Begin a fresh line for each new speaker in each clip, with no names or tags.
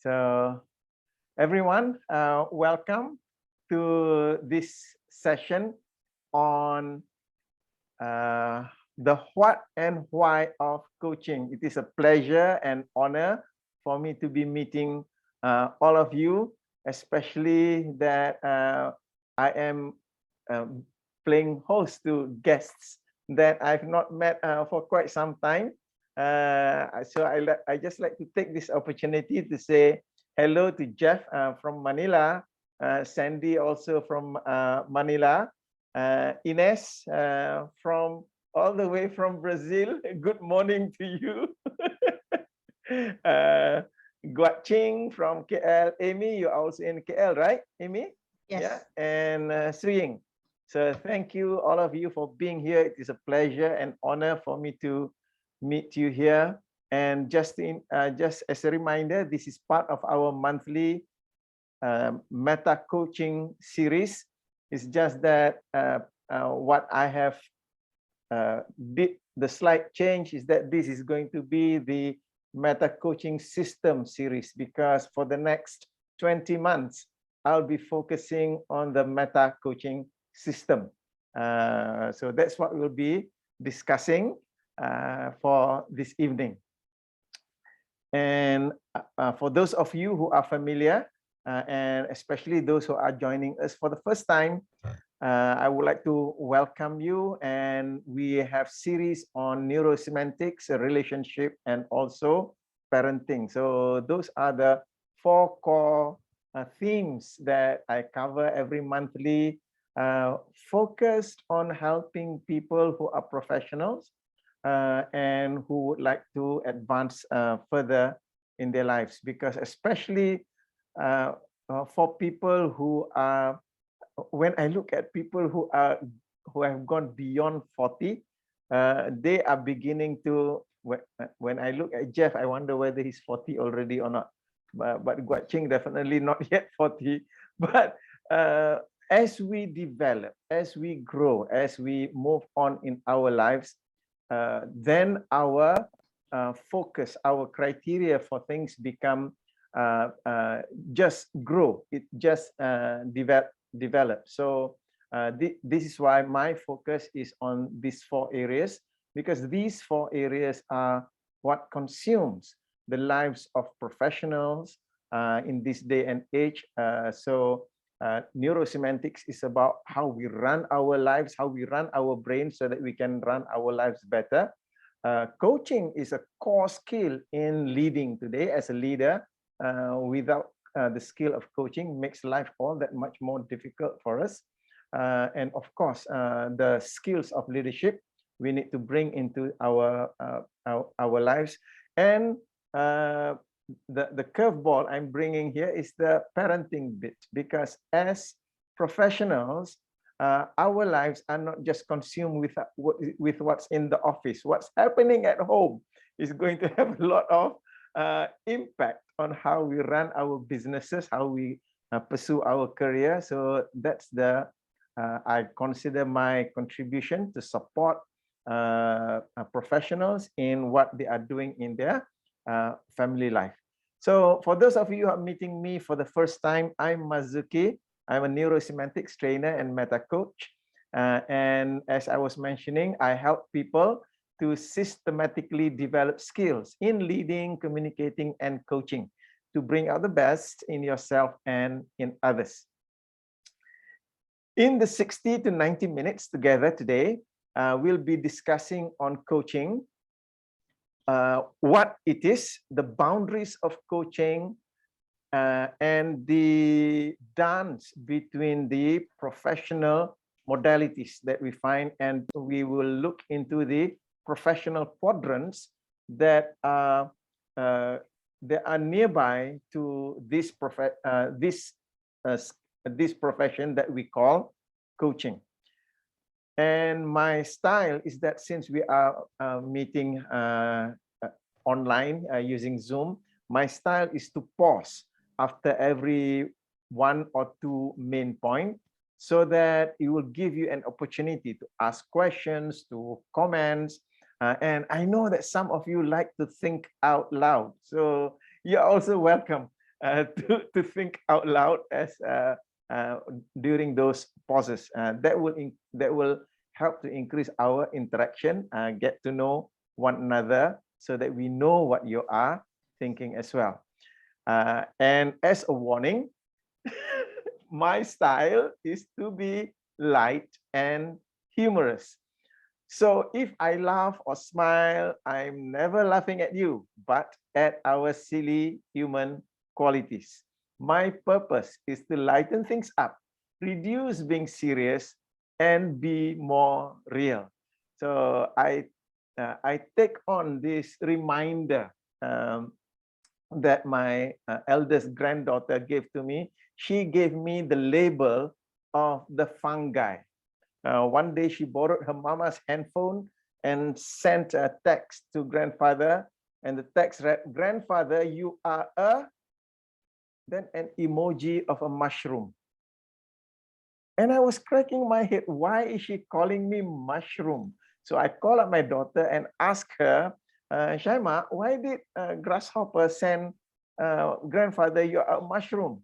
So everyone, welcome to this session on the what and why of coaching. It is a pleasure and honor for me to be meeting all of you, especially that I am playing host to guests that I've not met for quite some time. So I just like to take this opportunity to say hello to Jeff from Manila, Sandy also from Manila, Ines from all the way from Brazil. Good morning to you. Guat Ching from KL. Amy, you're also in KL, right? Amy?
Yes.
Yeah. And Suying. So thank you, all of you, for being here. It is a pleasure and honor for me to meet you here. And just as a reminder, this is part of our monthly meta coaching series. It's just that what I have did the slight change is that this is going to be the meta coaching system series, because for the next 20 months I'll be focusing on the meta coaching system. So that's what we'll be discussing for this evening. And for those of you who are familiar, and especially those who are joining us for the first time, I would like to welcome you. And we have series on neurosemantics, relationship, and also parenting. So those are the four core themes that I cover every monthly, focused on helping people who are professionals and who would like to advance further in their lives. Because especially for people who are, when I look at people who have gone beyond 40, they are beginning to, when I look at Jeff, I wonder whether he's 40 already or not. But Guat Ching definitely not yet 40. But as we develop, as we grow, as we move on in our lives, then our focus, our criteria for things become just grow. It just develop. So this is why my focus is on these four areas, because these four areas are what consumes the lives of professionals in this day and age. So neurosemantics is about how we run our lives, how we run our brains so that we can run our lives better. Coaching is a core skill in leading today. As a leader, without the skill of coaching makes life all that much more difficult for us. And of course, the skills of leadership we need to bring into our lives. And the curveball I'm bringing here is the parenting bit, because as professionals, our lives are not just consumed with what's in the office. What's happening at home is going to have a lot of impact on how we run our businesses, how we pursue our career. So that's I consider my contribution to support professionals in what they are doing in their family life. So for those of you who are meeting me for the first time, I'm Mazuki. I'm a neurosemantics trainer and meta coach. And as I was mentioning, I help people to systematically develop skills in leading, communicating, and coaching to bring out the best in yourself and in others. In the 60 to 90 minutes together today, we'll be discussing on coaching, what it is, the boundaries of coaching, and the dance between the professional modalities that we find. And we will look into the professional quadrants that are nearby to this profession that we call coaching. And my style is that since we are meeting online using Zoom, my style is to pause after every one or two main points, so that it will give you an opportunity to ask questions, to comments. And I know that some of you like to think out loud. So you're also welcome to think out loud as during those pauses. That will help to increase our interaction, get to know one another, so that we know what you are thinking as well. And as a warning, my style is to be light and humorous. So if I laugh or smile, I'm never laughing at you, but at our silly human qualities. My purpose is to lighten things up, reduce being serious, and be more real. So I take on this reminder that my eldest granddaughter gave to me. She gave me the label of the fungi. One day she borrowed her mama's handphone and sent a text to grandfather, and the text read, "Grandfather, you are a," then an emoji of a mushroom. And I was cracking my head, why is she calling me mushroom? So I called up my daughter and asked her, Shaima, why did grasshopper send grandfather, you are a mushroom?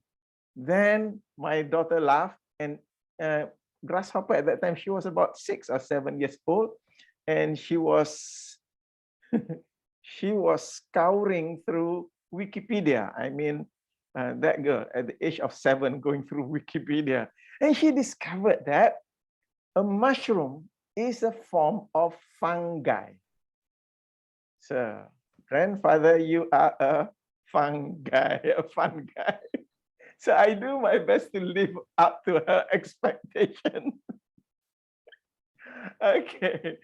Then my daughter laughed, and grasshopper at that time, she was about 6 or 7 years old, and she was she was scouring through Wikipedia. I mean, that girl at the age of 7 going through Wikipedia, and she discovered that a mushroom is a form of fungi. So, grandfather, you are a fungi, a fun guy. So I do my best to live up to her expectation. Okay,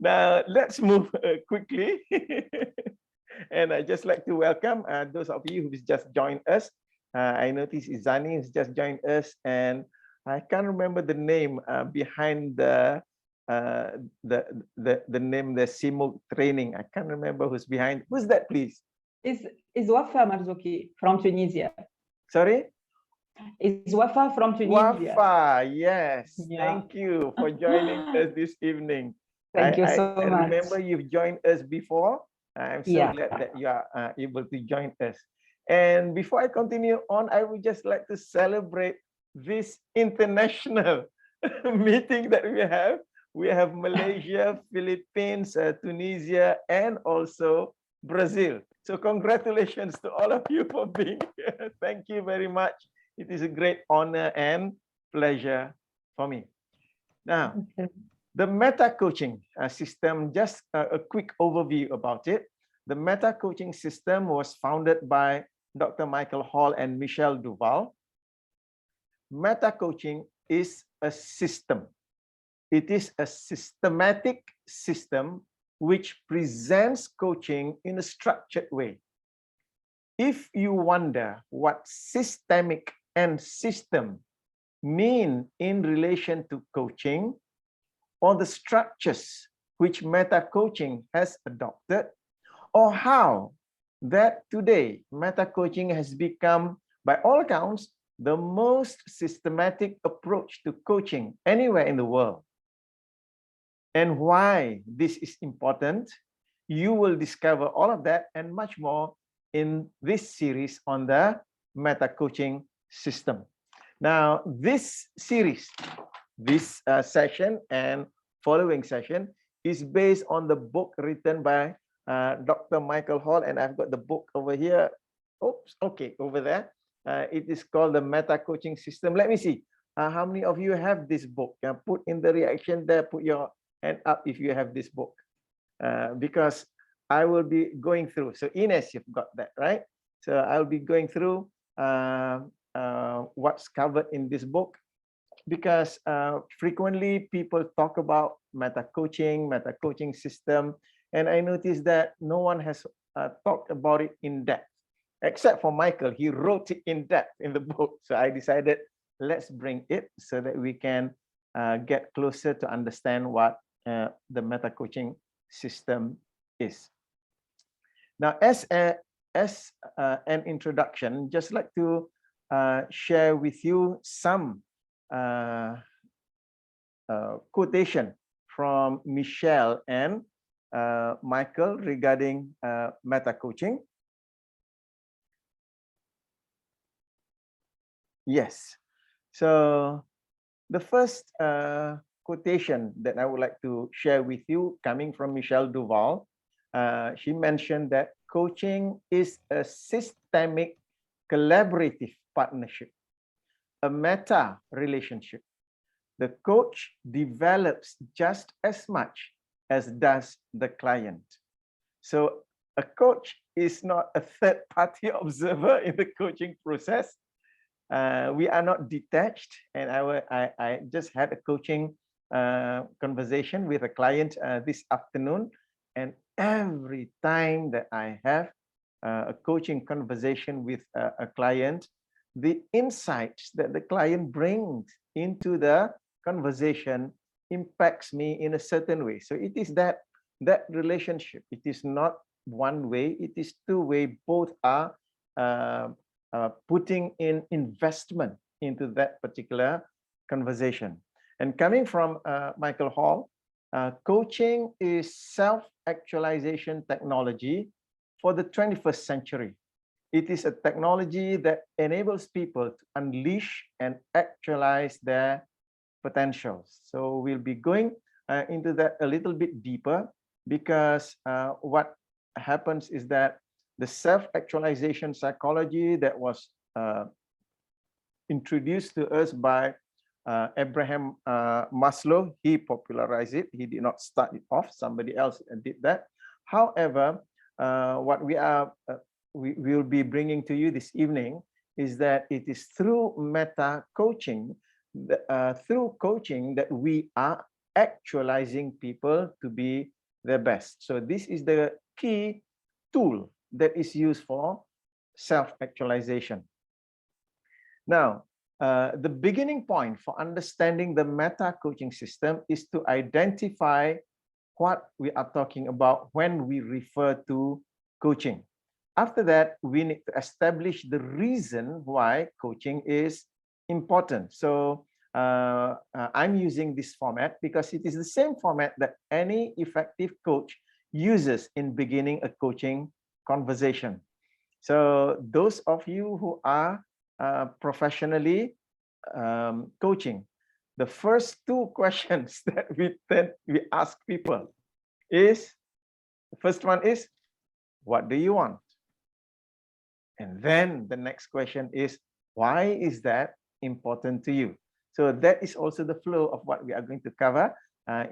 now let's move quickly. And I just like to welcome those of you who've just joined us. I noticed Izani has just joined us, and I can't remember the name behind the name, the Simul training. I can't remember who's behind. Who's that, please?
Is Wafa Marzouki from Tunisia.
Sorry?
Is Wafa from Tunisia.
Wafa, yes. Yeah. Thank you for joining us this evening.
Thank you so much.
I remember you've joined us before. I'm so glad that you are able to join us. And before I continue on, I would just like to celebrate this international meeting that we have. We have Malaysia, Philippines, Tunisia, and also Brazil. So congratulations to all of you for being here. Thank you very much. It is a great honor and pleasure for me. Now, the meta coaching system, just a quick overview about it. The meta coaching system was founded by Dr. Michael Hall and Michelle Duval. Meta coaching is a system. It is a systematic system which presents coaching in a structured way. If you wonder what systemic and system mean in relation to coaching, or the structures which meta coaching has adopted, or how that today meta coaching has become, by all accounts, the most systematic approach to coaching anywhere in the world, and why this is important, you will discover all of that and much more in this series on the meta coaching system. Now, this series, this session and following session is based on the book written by Dr. Michael Hall, and I've got the book over here. Oops, okay, over there. It is called the Meta Coaching System. Let me see. How many of you have this book? Put in the reaction there, put your hand up if you have this book. Because I will be going through. So Ines, you've got that, right? So I'll be going through what's covered in this book, because frequently people talk about meta coaching system, and I noticed that no one has talked about it in depth, except for Michael. He wrote it in depth in the book. So I decided, let's bring it so that we can get closer to understand what the meta coaching system is. Now, as an introduction, just like to share with you some quotation from Michelle and Michael regarding meta coaching. Yes. So the first quotation that I would like to share with you, coming from Michelle Duval, she mentioned that coaching is a systemic collaborative partnership, a meta relationship. The coach develops just as much as does the client. So a coach is not a third-party observer in the coaching process. We are not detached, and I just had a coaching conversation with a client this afternoon, and every time that I have a coaching conversation with a client, the insights that the client brings into the conversation impacts me in a certain way. So it is that relationship. It is not one way, it is two way. Both are putting in investment into that particular conversation. And coming from Michael Hall, coaching is self-actualization technology for the 21st century. It is a technology that enables people to unleash and actualize their potentials. So we'll be going into that a little bit deeper, because what happens is that the self-actualization psychology that was introduced to us by Abraham Maslow, he popularized it. He did not start it off, somebody else did that. However, what we will be bringing to you this evening is that it is through meta coaching, through coaching, that we are actualizing people to be their best. So this is the key tool that is used for self-actualization. Now, the beginning point for understanding the meta coaching system is to identify what we are talking about when we refer to coaching. After that, we need to establish the reason why coaching is important. So I'm using this format because it is the same format that any effective coach uses in beginning a coaching conversation. So those of you who are professionally coaching, the first two questions that we ask people is, the first one is, what do you want? And then the next question is, why is that important to you? So that is also the flow of what we are going to cover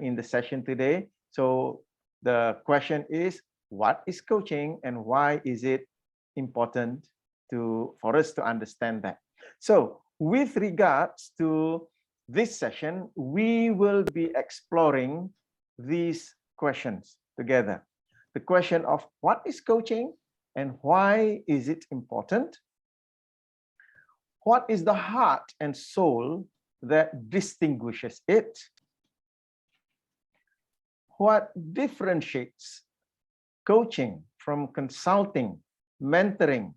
in the session today. So the question is, what is coaching and why is it important for us to understand that? So with regards to this session, we will be exploring these questions together. The question of what is coaching and why is it important? What is the heart and soul that distinguishes it? What differentiates coaching from consulting, mentoring,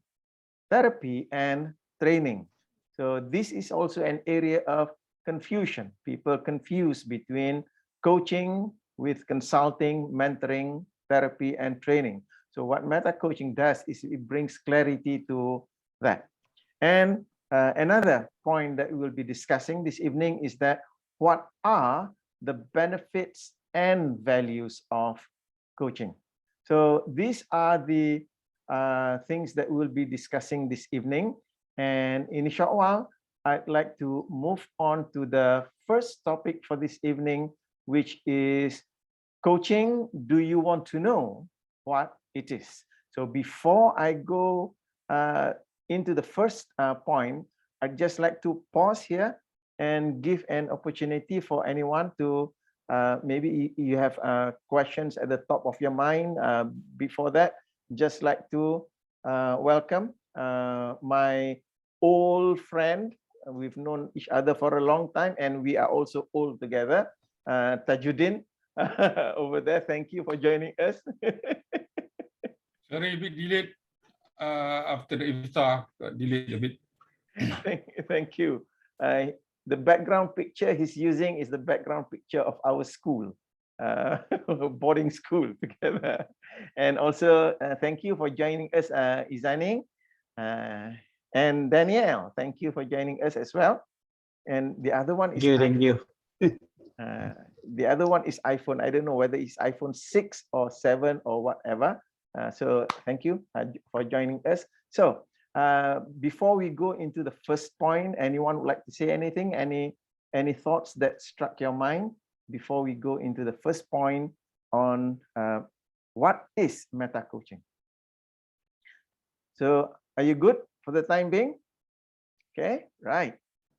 therapy, and training? So this is also an area of confusion. People confuse between coaching with consulting, mentoring, therapy, and training. So what meta coaching does is it brings clarity to that. And another point that we will be discussing this evening is that what are the benefits and values of coaching? So these are the things that we'll be discussing this evening. And in a short while, I'd like to move on to the first topic for this evening, which is coaching. Do you want to know what it is? So before I go into the first point, I'd just like to pause here and give an opportunity for anyone to maybe you have questions at the top of your mind. Before that, just like to welcome my old friend. We've known each other for a long time, and we are also old together. Tajuddin over there, thank you for joining us.
Sorry, a bit delayed after the iftar, got delayed a bit.
Thank you. The background picture he's using is the background picture of our school, boarding school together. And also, thank you for joining us, Izaning. And Danielle, thank you for joining us as well. And the other one is
Thank you.
the other one is iPhone. I don't know whether it's iPhone 6 or 7 or whatever. So thank you for joining us. So before we go into the first point, anyone would like to say anything? Any thoughts that struck your mind before we go into the first point on what is meta coaching? So are you good for the time being? Okay, right.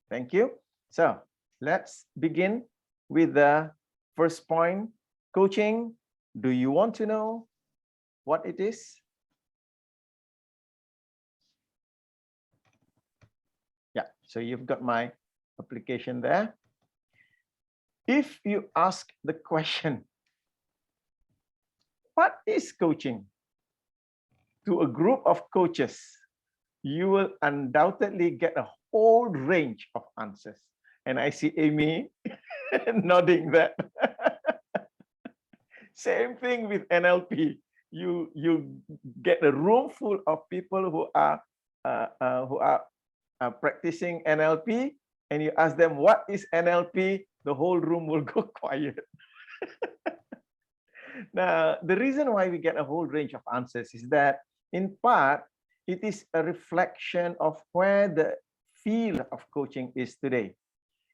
Thank you. So let's begin with the first point, coaching. Do you want to know what it is? Yeah, so you've got my application there. If you ask the question, what is coaching, to a group of coaches, you will undoubtedly get a whole range of answers. And I see Amy nodding that. Same thing with NLP. You get a room full of people who are practicing NLP, and you ask them what is NLP, the whole room will go quiet. Now, the reason why we get a whole range of answers is that, in part, it is a reflection of where the field of coaching is today.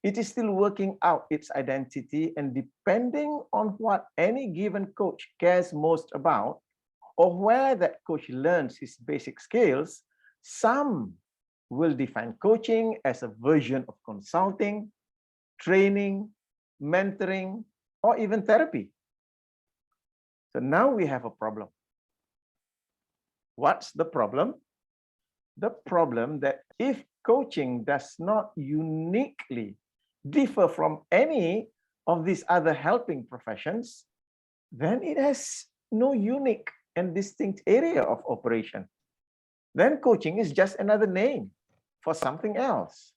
It is still working out its identity, and depending on what any given coach cares most about, or where that coach learns his basic skills, some will define coaching as a version of consulting, training, mentoring, or even therapy. So now we have a problem. What's the problem? The problem that if coaching does not uniquely differ from any of these other helping professions, then it has no unique and distinct area of operation. Then coaching is just another name for something else.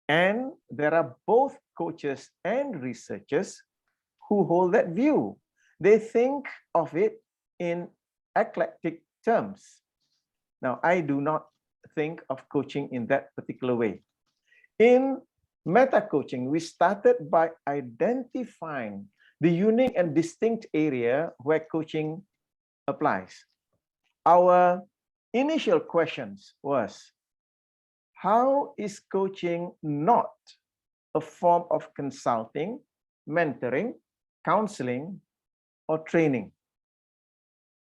And there are both coaches and researchers who hold that view. They think of it in eclectic terms. Now, I do not think of coaching in that particular way. In meta coaching, we started by identifying the unique and distinct area where coaching applies. Our initial questions was, how is coaching not a form of consulting, mentoring, counseling, or training?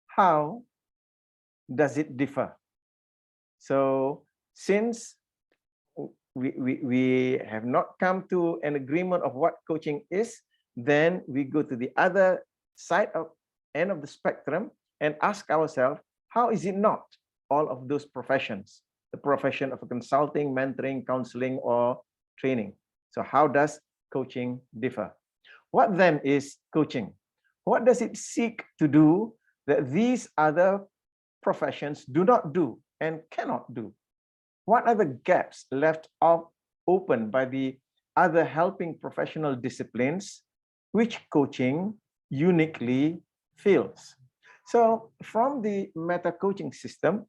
How does it differ? So since we have not come to an agreement of what coaching is, then we go to the other side of end of the spectrum and ask ourselves, how is it not all of those professions? The profession of consulting, mentoring, counseling, or training. So how does coaching differ? What then is coaching? What does it seek to do that these other professions do not do and cannot do? What are the gaps left open by the other helping professional disciplines which coaching uniquely fills? So from the meta coaching system,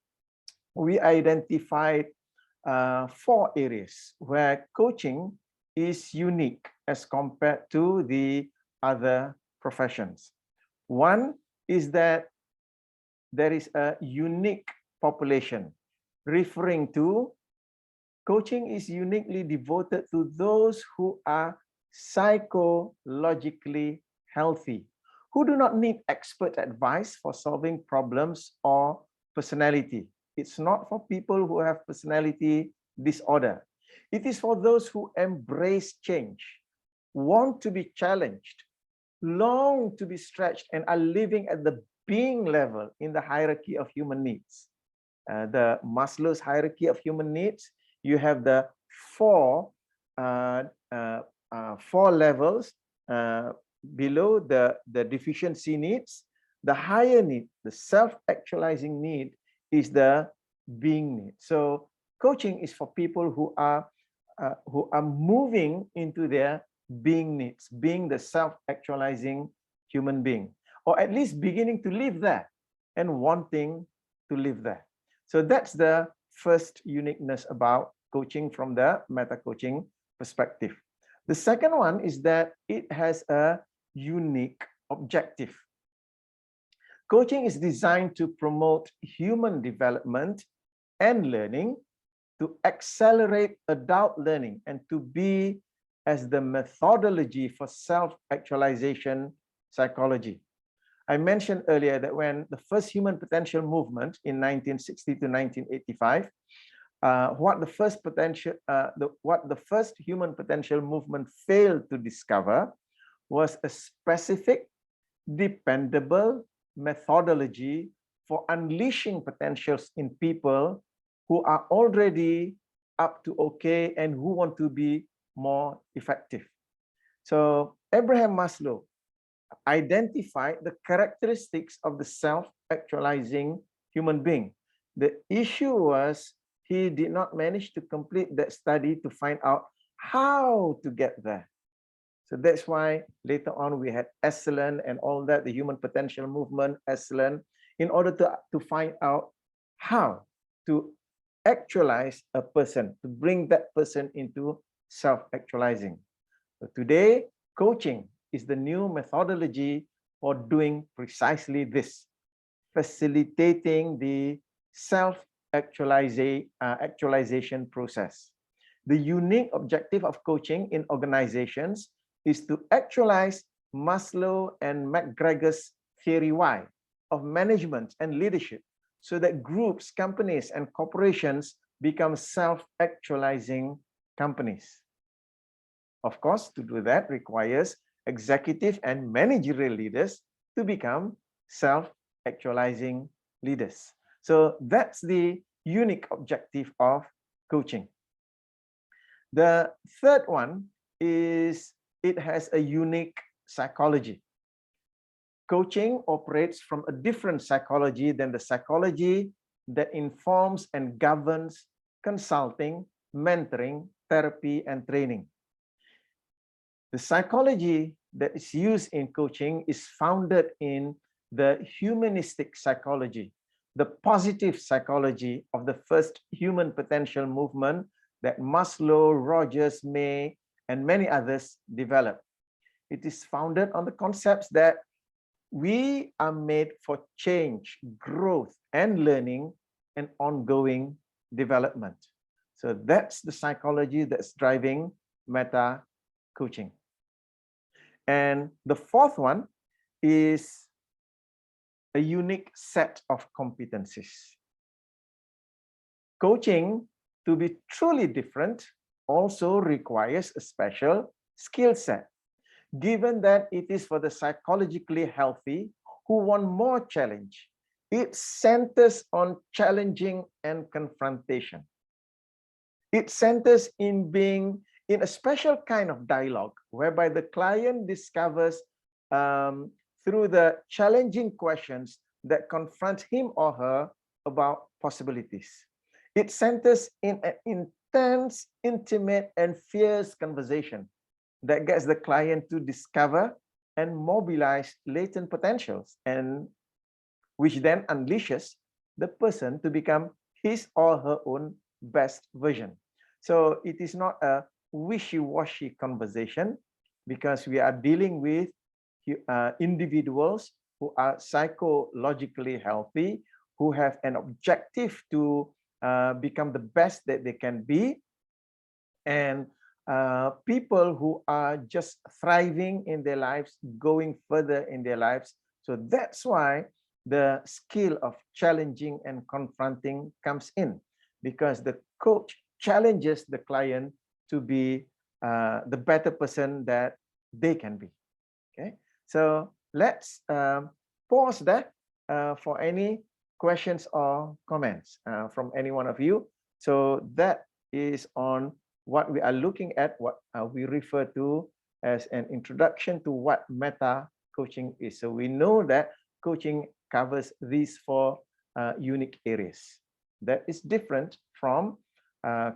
we identified 4 areas where coaching is unique as compared to the other professions. One is that there is a unique population, referring to coaching is uniquely devoted to those who are psychologically healthy, who do not need expert advice for solving problems or personality. It's not for people who have personality disorder. It is for those who embrace change, want to be challenged, long to be stretched, and are living at the being level in the hierarchy of human needs. The Maslow's hierarchy of human needs, you have the four levels below the deficiency needs. The higher need, the self-actualizing need, is the being need. So coaching is for people who are moving into their being needs, being the self-actualizing human being, or at least beginning to live there and wanting to live there. So that's the first uniqueness about coaching from the meta coaching perspective. The second one is that it has a unique objective. Coaching is designed to promote human development and learning, to accelerate adult learning, and to be as the methodology for self-actualization psychology. I mentioned earlier that when the first human potential movement in 1960 to 1985, what the first human potential movement failed to discover was a specific, dependable methodology for unleashing potentials in people who are already up to okay and who want to be more effective. So Abraham Maslow identified the characteristics of the self-actualizing human being. The issue was he did not manage to complete that study to find out how to get there. So that's why later on we had Excellent and all that, the human potential movement, Excellent, in order to find out how to actualize a person, to bring that person into self-actualizing. So today, coaching is the new methodology for doing precisely this, facilitating the self-actualization process. The unique objective of coaching in organizations is to actualize Maslow and McGregor's theory Y of management and leadership, so that groups, companies, and corporations become self-actualizing companies. Of course, to do that requires executive and managerial leaders to become self-actualizing leaders. So that's the unique objective of coaching. The third one is it has a unique psychology. Coaching operates from a different psychology than the psychology that informs and governs consulting, mentoring, therapy, and training. The psychology that is used in coaching is founded in the humanistic psychology, the positive psychology of the first human potential movement that Maslow, Rogers, May, and many others developed. It is founded on the concepts that we are made for change, growth, and learning and ongoing development. So that's the psychology that's driving meta coaching. And the fourth one is a unique set of competencies. Coaching, to be truly different, also requires a special skill set, given that it is for the psychologically healthy who want more challenge. It centers on challenging and confrontation. It centers in being in a special kind of dialogue whereby the client discovers through the challenging questions that confront him or her about possibilities. It centers in an intense, intimate, and fierce conversation that gets the client to discover and mobilize latent potentials, and which then unleashes the person to become his or her own best version. So it is not a wishy-washy conversation, because we are dealing with individuals who are psychologically healthy, who have an objective to become the best that they can be, and people who are just thriving in their lives, going further in their lives. So that's why the skill of challenging and confronting comes in, because the coach challenges the client to be the better person that they can be. Okay, so let's pause there for any questions or comments from any one of you. So that is on what we are looking at, what we refer to as an introduction to what meta coaching is. So we know that coaching covers these four unique areas. That is different from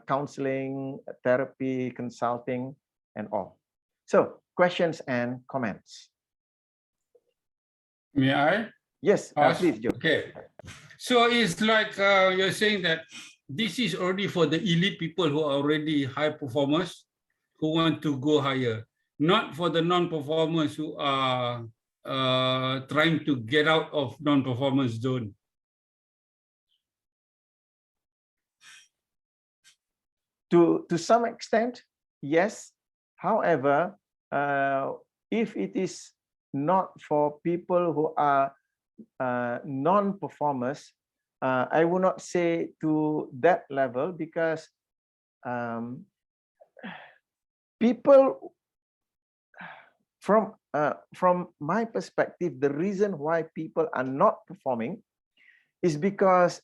counseling, therapy, consulting, and all. So questions and comments.
May I?
Yes, please, Joe.
Okay. So it's like you're saying that this is already for the elite people who are already high performers who want to go higher, not for the non-performers who are trying to get out of non-performance zone.
To some extent, yes. However, if it is not for people who are non-performers, I will not say to that level, because people, from my perspective, the reason why people are not performing is because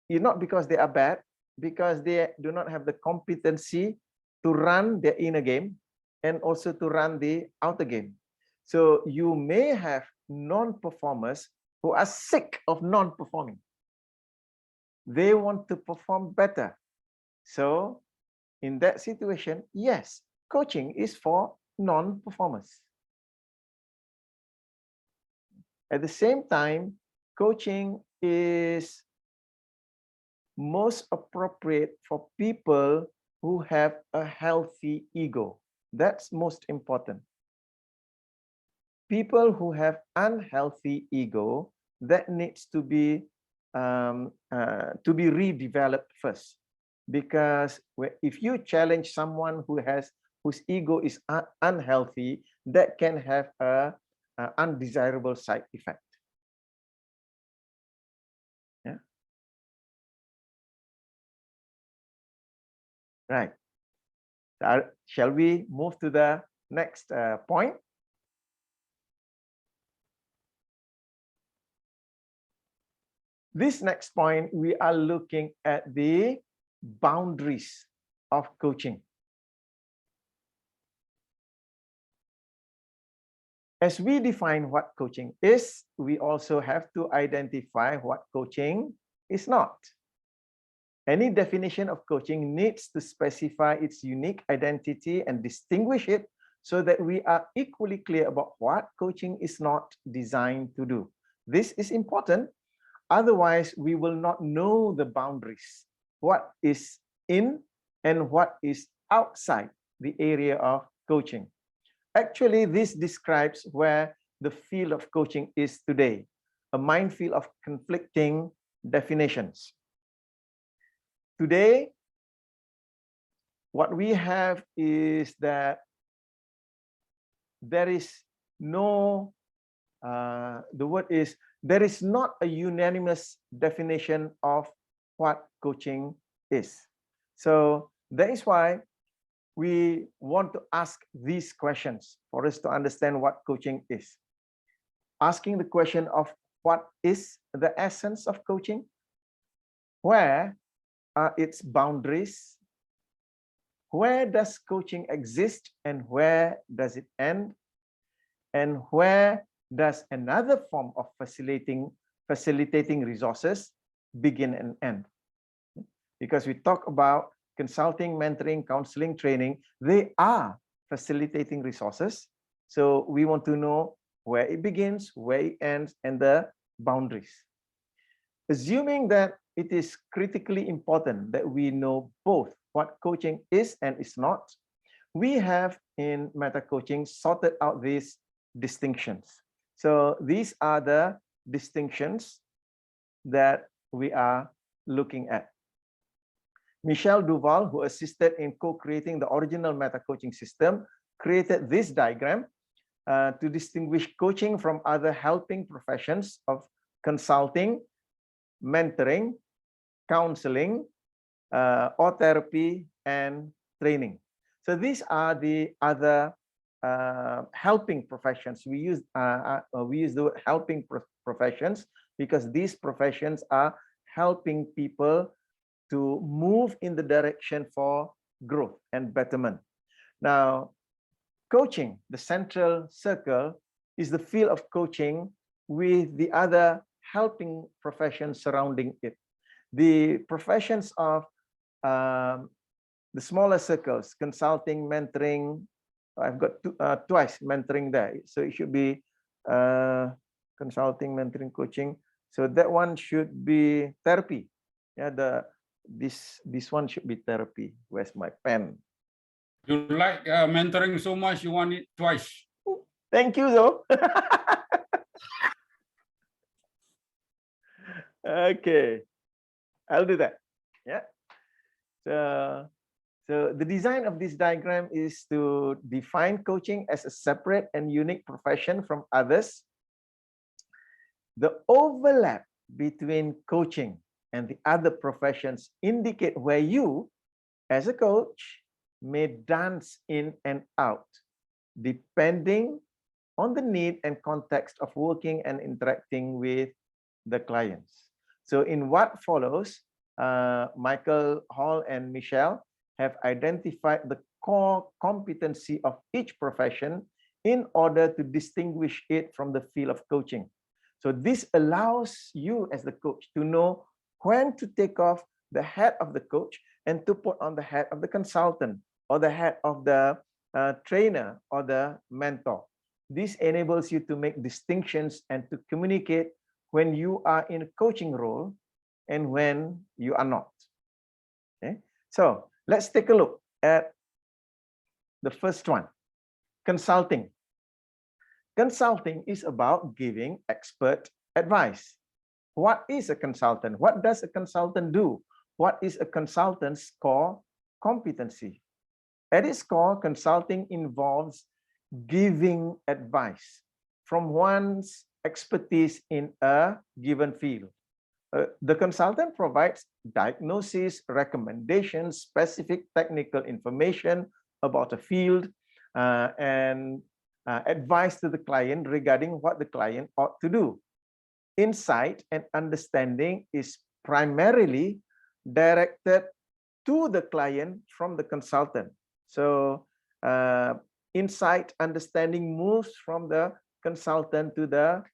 not because they are bad, because they do not have the competency to run their inner game and also to run the outer game. So you may have non-performers who are sick of non-performing. They want to perform better. So in that situation, yes, coaching is for non-performers. At the same time, coaching is most appropriate for people who have a healthy ego. That's most important. People who have unhealthy ego, that needs to be redeveloped first. Because if you challenge someone whose ego is unhealthy, that can have a undesirable side effect. Yeah. Right. Shall we move to the next point? This next point, we are looking at the boundaries of coaching. As we define what coaching is, we also have to identify what coaching is not. Any definition of coaching needs to specify its unique identity and distinguish it so that we are equally clear about what coaching is not designed to do. This is important. Otherwise, we will not know the boundaries, what is in and what is outside the area of coaching. Actually, this describes where the field of coaching is today, a minefield of conflicting definitions. Today, what we have is that there is no, there is not a unanimous definition of what coaching is. So that is why we want to ask these questions for us to understand what coaching is. Asking the question of what is the essence of coaching? Where are its boundaries? Where does coaching exist and where does it end? And where does another form of facilitating resources begin and end? Because we talk about consulting, mentoring, counseling, training, they are facilitating resources. So we want to know where it begins, where it ends, and the boundaries. Assuming that it is critically important that we know both what coaching is and is not, we have in meta coaching sorted out these distinctions. So these are the distinctions that we are looking at. Michel Duval, who assisted in co-creating the original meta coaching system, created this diagram to distinguish coaching from other helping professions of consulting, mentoring, counseling, or therapy and training. So these are the other helping professions. We use the word helping professions because these professions are helping people to move in the direction for growth and betterment. Now, coaching, the central circle, is the field of coaching with the other helping professions surrounding it. The professions of the smaller circles, consulting, mentoring, I've got twice mentoring there. So it should be consulting, mentoring, coaching. So that one should be therapy. Yeah, the This one should be therapy. Where's my pen?
You like mentoring so much, you want it twice.
Thank you, though. Okay, I'll do that. Yeah. So the design of this diagram is to define coaching as a separate and unique profession from others. The overlap between coaching and the other professions indicate where you, as a coach, may dance in and out, depending on the need and context of working and interacting with the clients. So in what follows, Michael, Hall, and Michelle have identified the core competency of each profession in order to distinguish it from the field of coaching. So this allows you as the coach to know when to take off the hat of the coach and to put on the hat of the consultant or the hat of the trainer or the mentor. This enables you to make distinctions and to communicate when you are in a coaching role and when you are not. Okay, so let's take a look at the first one, consulting. Consulting is about giving expert advice. What is a consultant? What does a consultant do? What is a consultant's core competency? At its core, consulting involves giving advice from one's expertise in a given field. The consultant provides diagnosis, recommendations, specific technical information about a field, and advice to the client regarding what the client ought to do. Insight and understanding is primarily directed to the client from the consultant. So insight, understanding moves from the consultant to the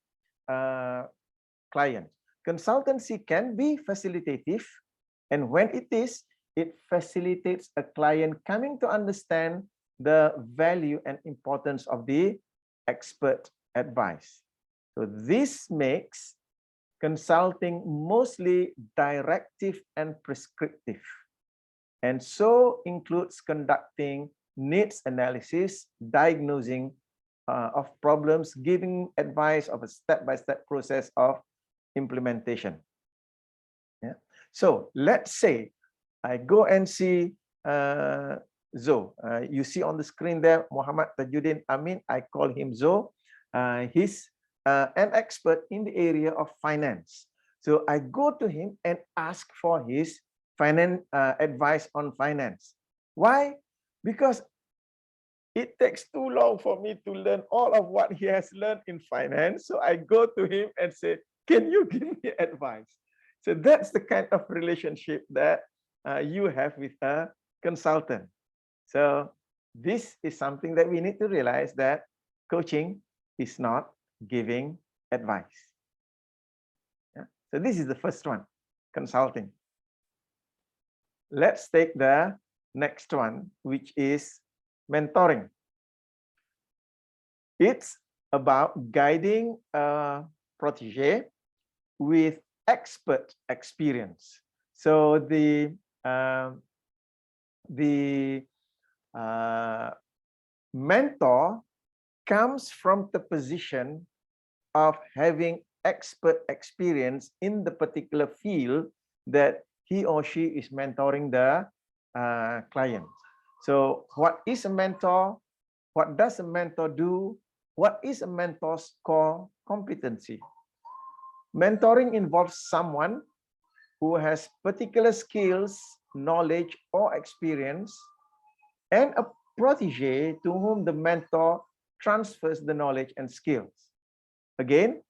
client. Consultancy can be facilitative, and when it is, it facilitates a client coming to understand the value and importance of the expert advice. So this makes consulting mostly directive and prescriptive, and so includes conducting needs analysis, diagnosing of problems, giving advice of a step-by-step process of implementation. Yeah. So let's say I go and see Zo. You see on the screen there, Muhammad Tajuddin Amin. I call him Zo. He's an expert in the area of finance. So I go to him and ask for his finance advice on finance. Why? Because it takes too long for me to learn all of what he has learned in finance. So I go to him and say, can you give me advice? So that's the kind of relationship that you have with a consultant. So this is something that we need to realize, that coaching is not giving advice. Yeah? So this is the first one, consulting. Let's take the next one, which is mentoring. It's about guiding a protege with expert experience. So the mentor comes from the position of having expert experience in the particular field that he or she is mentoring the client. So what is a mentor? What does a mentor do? What is a mentor's core competency? Mentoring involves someone who has particular skills, knowledge, or experience, and a protege to whom the mentor transfers the knowledge and skills. Again,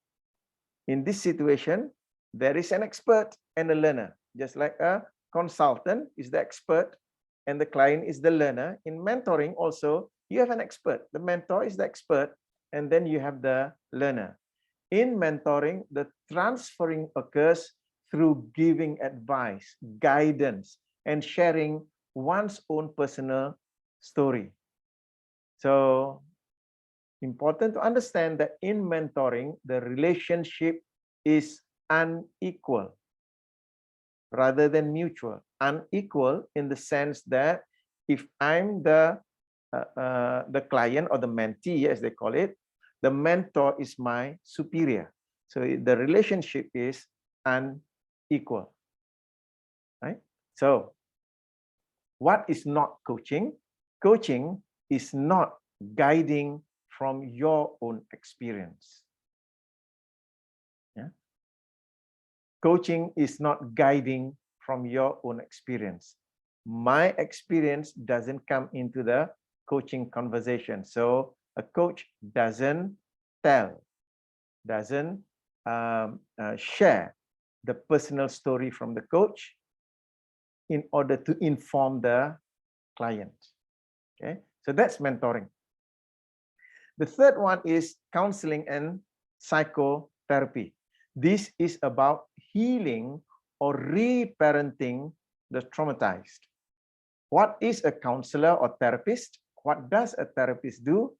in this situation, there is an expert and a learner. Just like a consultant is the expert and the client is the learner. In mentoring also, you have an expert. The mentor is the expert, and then you have the learner. In mentoring, the transferring occurs through giving advice, guidance, and sharing one's own personal story. So, important to understand that in mentoring, the relationship is unequal rather than mutual. unequal in the sense that if I'm the client or the mentee, as they call it, the mentor is my superior. So the relationship is unequal, right? So what is not coaching? Coaching is not guiding from your own experience. Yeah? Coaching is not guiding from your own experience. My experience doesn't come into the coaching conversation. So a coach doesn't tell, doesn't share the personal story from the coach in order to inform the client. Okay, so that's mentoring. The third one is counseling and psychotherapy. This is about healing or reparenting the traumatized. What is a counselor or therapist? What does a therapist do?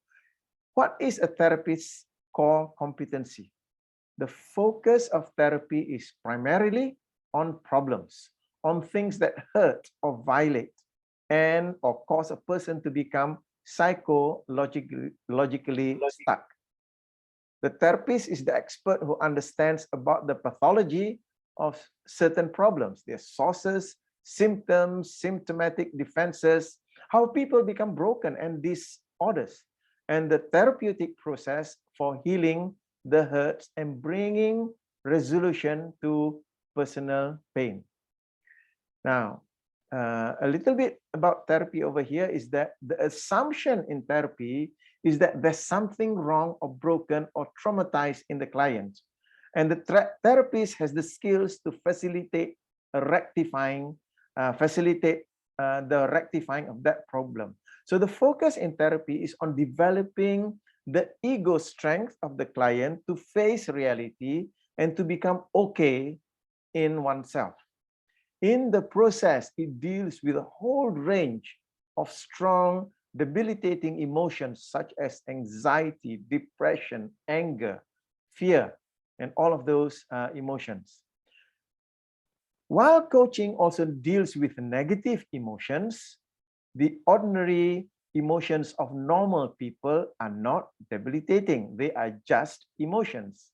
What is a therapist's core competency? The focus of therapy is primarily on problems, on things that hurt or violate and or cause a person to become psychologically stuck. The therapist is the expert who understands about the pathology of certain problems, their sources, symptoms, symptomatic defenses, how people become broken and disorders, and the therapeutic process for healing the hurts and bringing resolution to personal pain. Now, a little bit about therapy over here is that the assumption in therapy is that there's something wrong or broken or traumatized in the client. And the therapist has the skills to facilitate the rectifying of that problem. So the focus in therapy is on developing the ego strength of the client to face reality and to become okay in oneself. In the process, it deals with a whole range of strong, debilitating emotions such as anxiety, depression, anger, fear, and all of those emotions. While coaching also deals with negative emotions, the ordinary emotions of normal people are not debilitating. They are just emotions.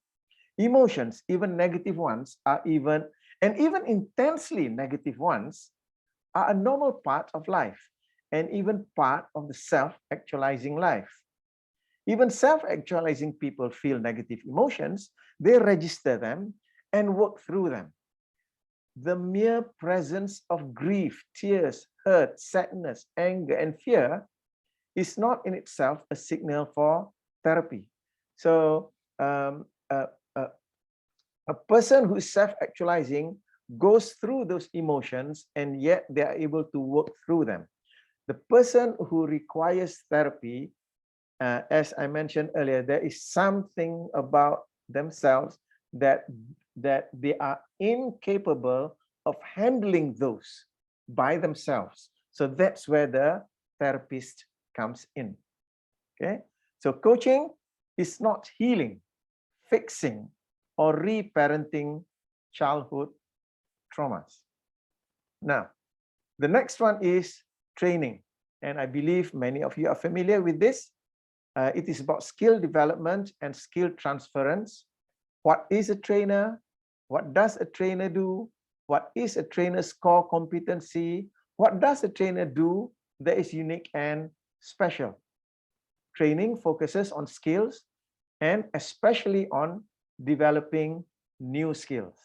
Emotions, even negative ones, even intensely negative ones, are a normal part of life and even part of the self-actualizing life. Even self-actualizing people feel negative emotions, they register them and work through them. The mere presence of grief, tears, hurt, sadness, anger, and fear is not in itself a signal for therapy. So a person who is self-actualizing goes through those emotions and yet they are able to work through them. The person who requires therapy, as I mentioned earlier, there is something about themselves that they are incapable of handling those by themselves. So that's where the therapist comes in. Okay, so coaching is not healing, fixing, or reparenting childhood traumas. Now, the next one is training. And I believe many of you are familiar with this. It is about skill development and skill transference. What is a trainer? What does a trainer do? What is a trainer's core competency? What does a trainer do that is unique and special? Training focuses on skills and especially on developing new skills.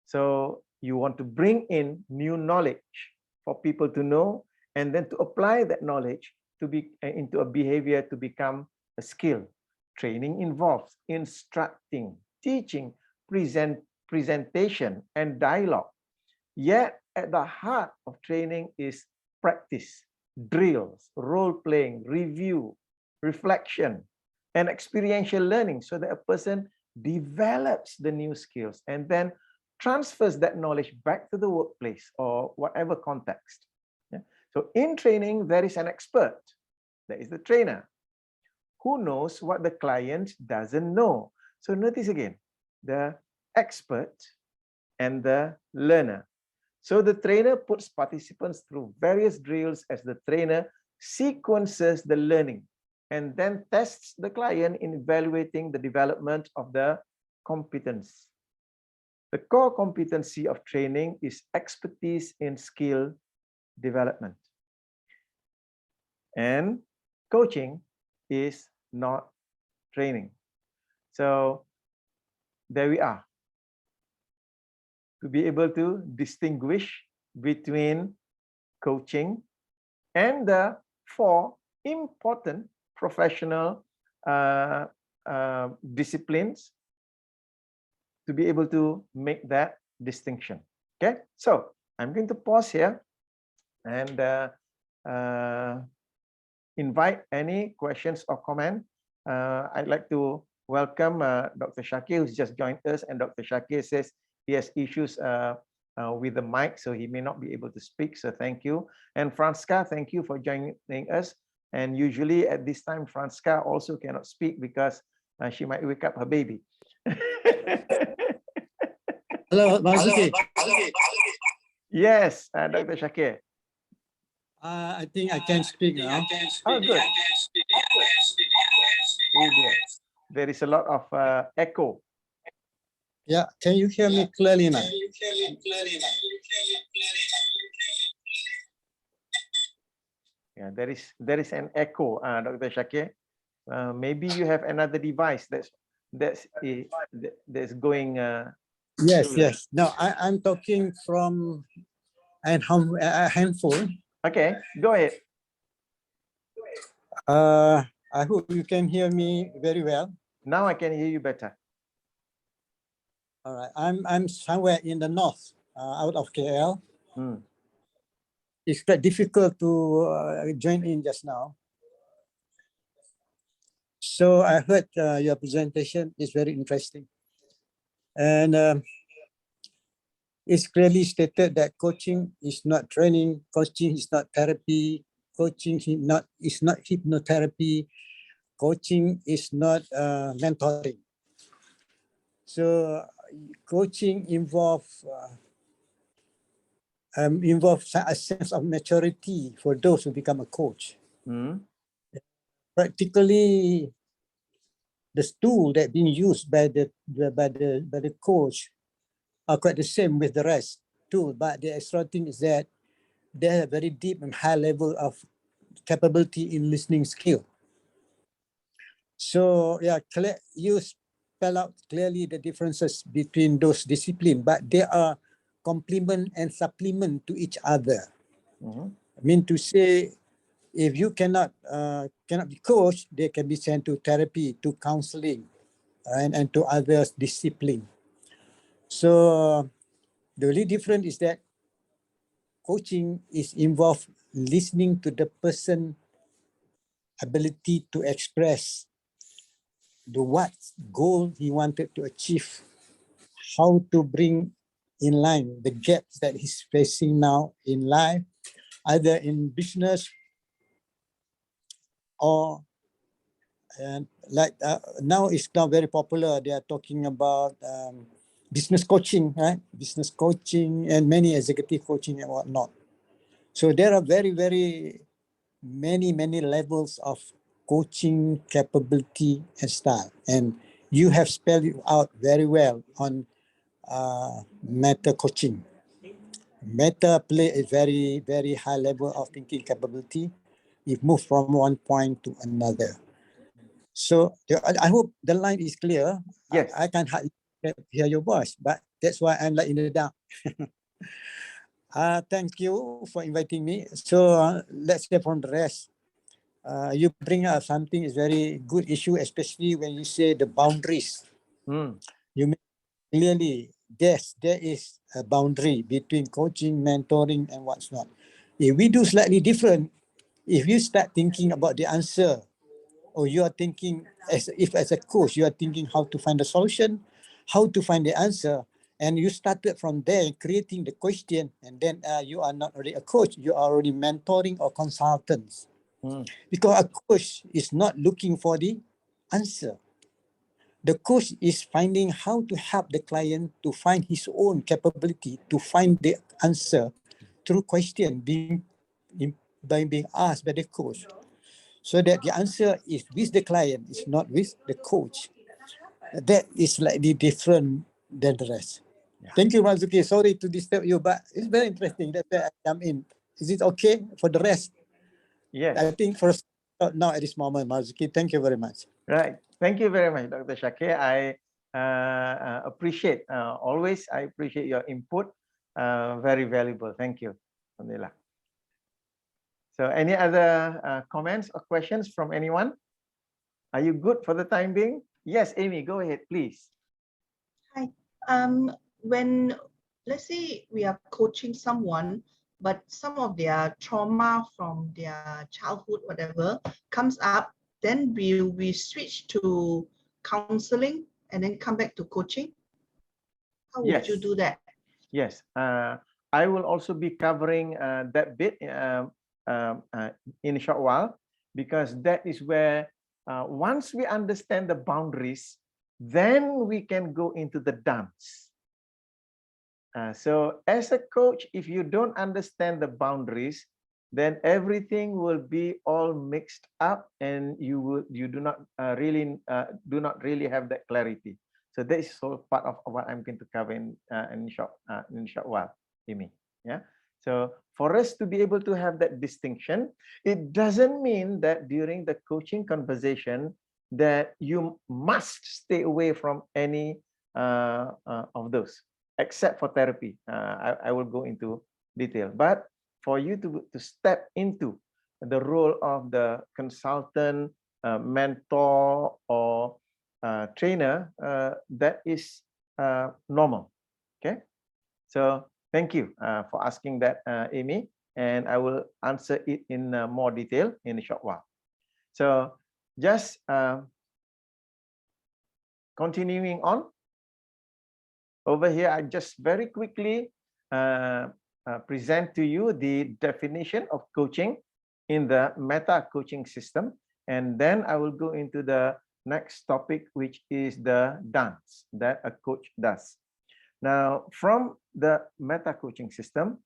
So you want to bring in new knowledge for people to know and then to apply that knowledge to be into a behavior to become a skill. Training involves instructing, teaching, presentation, and dialogue. Yet at the heart of training is practice, drills, role-playing, review, reflection, and experiential learning so that a person develops the new skills and then transfers that knowledge back to the workplace or whatever context. Yeah? So in training, there is an expert. There is the trainer who knows what the client doesn't know. So notice again, the expert and the learner. So the trainer puts participants through various drills as the trainer sequences the learning and then tests the client in evaluating the development of the competence. The core competency of training is expertise in skill development. And coaching is not training. So there we are. To be able to distinguish between coaching and the 4 important professional disciplines, to be able to make that distinction. Okay, so I'm going to pause here and invite any questions or comment. I'd like to welcome Dr. Shakir, who's just joined us, and Dr. Shakir says he has issues with the mic, so he may not be able to speak, so thank you. And Franska, thank you for joining us. And usually at this time, Franska also cannot speak because she might wake up her baby.
Hello, Marzuki.
Yes, Dr. Shakir.
I think I can speak now.
Oh, good. Oh dear. There is a lot of echo.
Yeah, can you hear me clearly now?
Yeah, there is an echo, Dr. Shakir. Maybe you have another device that's going.
Yes. No, I'm talking from a handphone.
Okay, go ahead.
I hope you can hear me very well.
Now I can hear you better.
All right, I'm somewhere in the north, out of KL. It's quite difficult to join in just now. So I heard your presentation is very interesting, and it's clearly stated that coaching is not training, coaching is not therapy, coaching is not hypnotherapy, coaching is not mentoring. So coaching involves a sense of maturity for those who become a coach. Practically, the tool that being used by the coach are quite the same with the rest too, but the extra thing is that they have a very deep and high level of capability in listening skill. So yeah, you spell out clearly the differences between those disciplines, but they are complement and supplement to each other. I mean to say, if you cannot be coached, they can be sent to therapy, to counseling, and to other discipline. So the only difference is that coaching is involved listening to the person ability to express the what goal he wanted to achieve, how to bring in line the gaps that he's facing now in life, either in business or now it's now very popular. They are talking about business coaching, right? Business coaching and many executive coaching and whatnot. So there are very, very many levels of coaching capability and style. And you have spelled it out very well on meta coaching. Meta play a very, very high level of thinking capability. It moves from one point to another. So I hope the line is clear.
Yes.
I can hear your voice, but that's why I'm like in the dark. Thank you for inviting me. So let's hear from the rest. You bring up something is very good issue, especially when you say the boundaries. You make clearly there is a boundary between coaching, mentoring, and what's not. If we do slightly different, if you start thinking about the answer, or you are thinking as a coach, you are thinking how to find the solution, how to find the answer, and you started from there creating the question, and then you are not already a coach, you are already mentoring or consultants. Because a coach is not looking for the answer. The coach is finding how to help the client to find his own capability to find the answer through question by being asked by the coach, so that the answer is with the client, it's not with the coach. That is slightly different than the rest. Yeah. Thank you, Marzuki. Sorry to disturb you, but it's very interesting. That's why I come in. Is it okay for the rest?
Yes.
I think for now at this moment, Marzuki, thank you very much.
Right. Thank you very much, Dr. Shakir. I appreciate, always I appreciate your input. Very valuable. Thank you, Alhamdulillah. So any other comments or questions from anyone? Are you good for the time being? Yes, Amy, go ahead, please.
Hi. When, let's say we are coaching someone, but some of their trauma from their childhood, whatever, comes up, then we switch to counseling and then come back to coaching? How would you do that?
Yes, I will also be covering that bit in a short while, because that is where once we understand the boundaries, then we can go into the dance. So as a coach, if you don't understand the boundaries, then everything will be all mixed up, and you do not really have that clarity. So that is all part of what I'm going to cover in short while, Amy. Yeah. So for us to be able to have that distinction, it doesn't mean that during the coaching conversation that you must stay away from any of those, except for therapy. I will go into detail, but for you to step into the role of the consultant, mentor, or trainer, that is normal. Okay, so thank you for asking that, Amy, and I will answer it in more detail in a short while. So just continuing on over here, I just very quickly present to you the definition of coaching in the meta coaching system, and then I will go into the next topic, which is the dance that a coach does. Now, from the meta coaching system,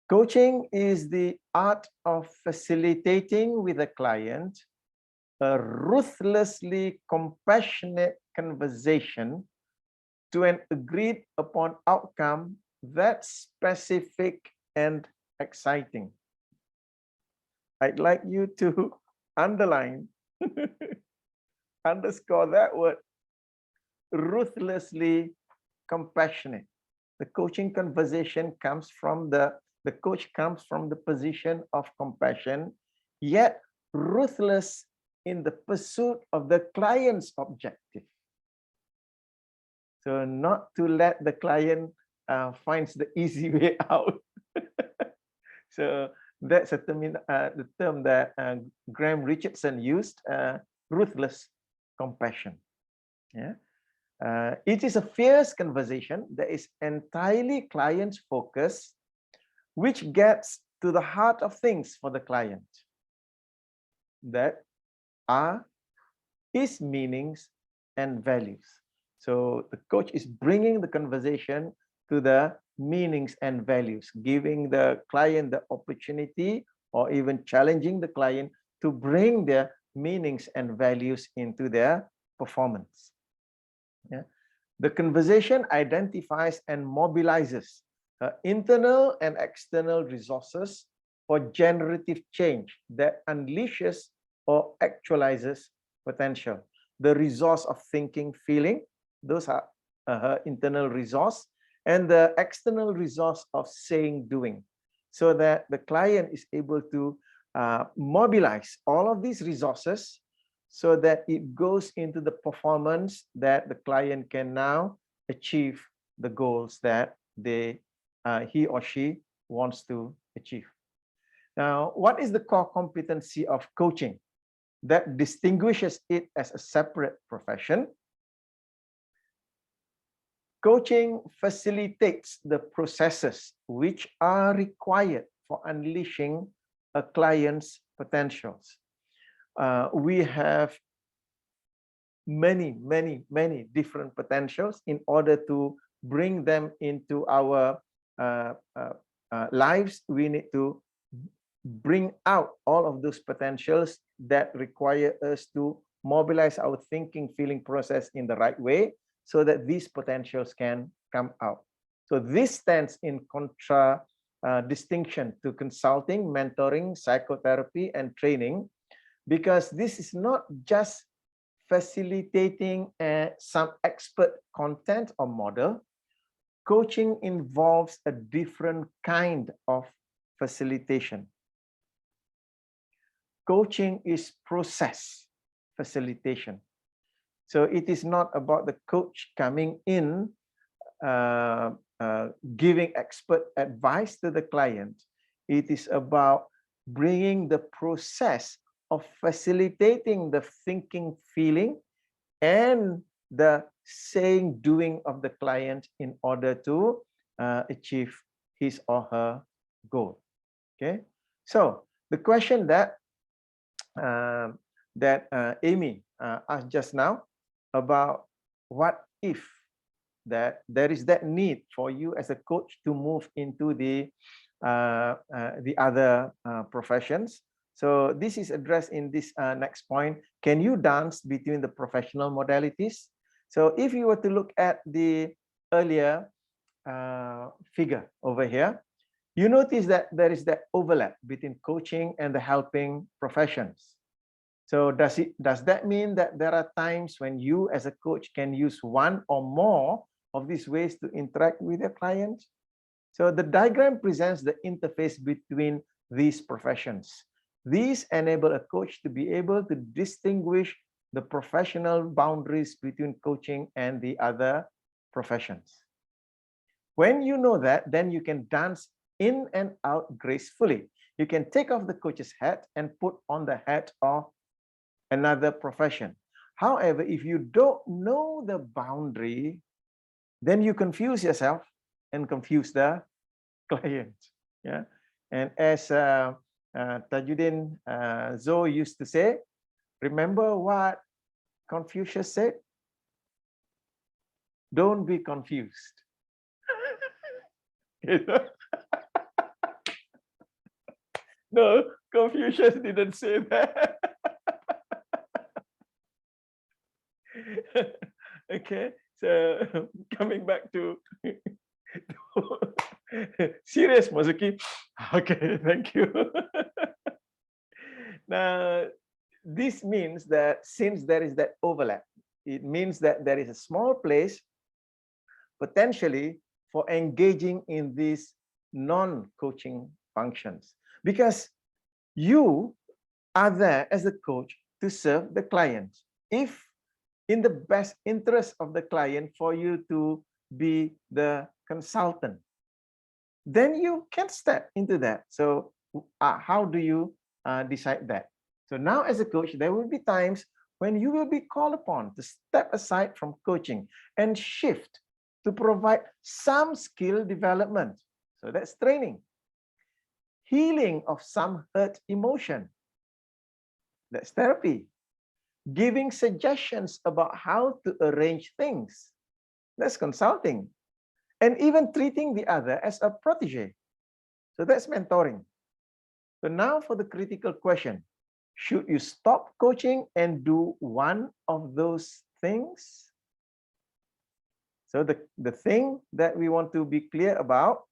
coaching is the art of facilitating with a client a ruthlessly compassionate conversation to an agreed upon outcome that's specific and exciting. I'd like you to underline, underscore that word, ruthlessly compassionate. The coaching conversation comes from the coach comes from the position of compassion, yet ruthless in the pursuit of the client's objective. So not to let the client finds the easy way out. So that's a term, the term that Graham Richardson used, ruthless compassion. Yeah, it is a fierce conversation that is entirely client focused, which gets to the heart of things for the client. That are his meanings and values. So the coach is bringing the conversation to the meanings and values, giving the client the opportunity, or even challenging the client to bring their meanings and values into their performance. Yeah. The conversation identifies and mobilizes internal and external resources for generative change that unleashes or actualizes potential. The resource of thinking, feeling, those are her internal resource, and the external resource of saying, doing, so that the client is able to mobilize all of these resources so that it goes into the performance that the client can now achieve the goals that he or she wants to achieve. Now, what is the core competency of coaching that distinguishes it as a separate profession? Coaching facilitates the processes which are required for unleashing a client's potentials. We have many different potentials in order to bring them into our lives. We need to bring out all of those potentials that require us to mobilize our thinking, feeling process in the right way so that these potentials can come out. So this stands in distinction to consulting, mentoring, psychotherapy, and training, because this is not just facilitating some expert content or model. Coaching involves a different kind of facilitation. Coaching is process facilitation. So it is not about the coach coming in, giving expert advice to the client. It is about bringing the process of facilitating the thinking, feeling, and the saying, doing of the client in order to achieve his or her goal. Okay, so the question that Amy asked just now about what if that there is that need for you as a coach to move into the other professions. So this is addressed in this next point. Can you dance between the professional modalities? So if you were to look at the earlier figure over here, you notice that there is that overlap between coaching and the helping professions. So does that mean that there are times when you as a coach can use one or more of these ways to interact with your client? So the diagram presents the interface between these professions. These enable a coach to be able to distinguish the professional boundaries between coaching and the other professions. When you know that, then you can dance in and out gracefully. You can take off the coach's hat and put on the hat of another profession. However, if you don't know the boundary, then you confuse yourself and confuse the client. Yeah, and as Tajuddin Zoe used to say, remember what Confucius said? Don't be confused. No, Confucius didn't say that. Okay, so coming back to serious, Mazuki. Okay, thank you. Now, this means that since there is that overlap, it means that there is a small place potentially for engaging in these non-coaching functions, because you are there as a coach to serve the client. If in the best interest of the client for you to be the consultant, then you can step into that. So how do you decide that? So now as a coach, there will be times when you will be called upon to step aside from coaching and shift to provide some skill development. So that's training. Healing of some hurt emotion. That's therapy. Giving suggestions about how to arrange things. That's consulting. And even treating the other as a protege. So that's mentoring. So now for the critical question, should you stop coaching and do one of those things? So the thing that we want to be clear about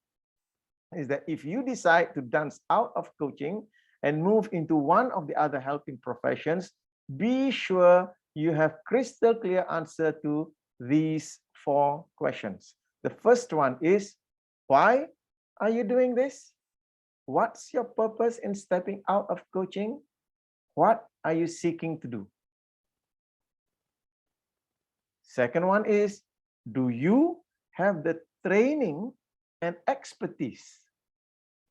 is that if you decide to dance out of coaching and move into one of the other helping professions, be sure you have crystal clear answer to these 4 questions. The first one is, why are you doing this? What's your purpose in stepping out of coaching? What are you seeking to do? Second one is, do you have the training and expertise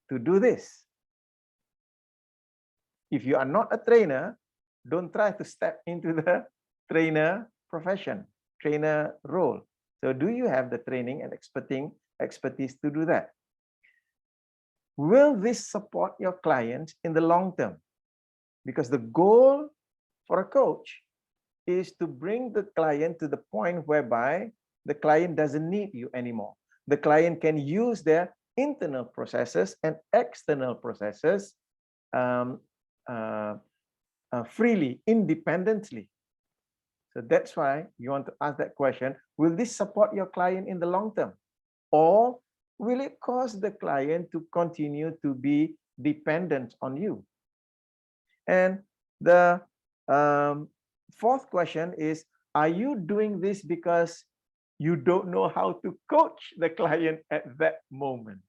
to do this? If you are not a trainer, don't try to step into the trainer profession, trainer role. So do you have the training and expertise to do that? Will this support your client in the long term? Because the goal for a coach is to bring the client to the point whereby the client doesn't need you anymore. The client can use their internal processes and external processes freely, independently. So that's why you want to ask that question, will this support your client in the long term? Or will it cause the client to continue to be dependent on you? And the fourth question is, are you doing this because you don't know how to coach the client at that moment?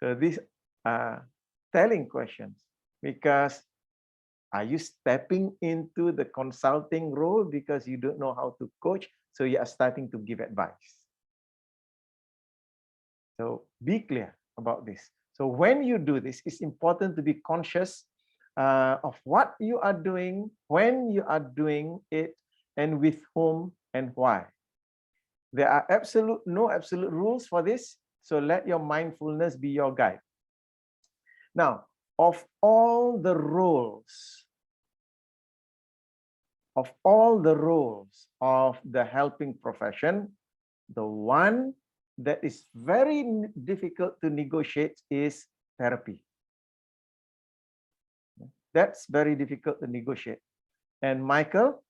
So these are telling questions, because are you stepping into the consulting role because you don't know how to coach, so you are starting to give advice? So be clear about this. So when you do this, it's important to be conscious of what you are doing, when you are doing it, and with whom and why. There are no absolute rules for this, so let your mindfulness be your guide. Now, of all the roles of the helping profession, the one that is very difficult to negotiate is therapy. That's very difficult to negotiate. And Michael,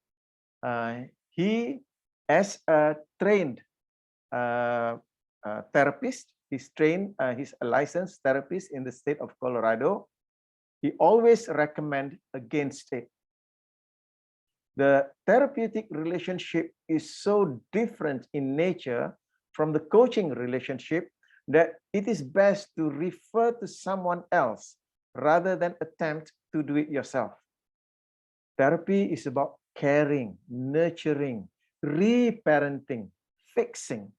he, as a trained therapist, he's a licensed therapist in the state of Colorado. He always recommends against it. The therapeutic relationship is so different in nature from the coaching relationship that it is best to refer to someone else rather than attempt to do it yourself. Therapy is about caring, nurturing, reparenting, fixing,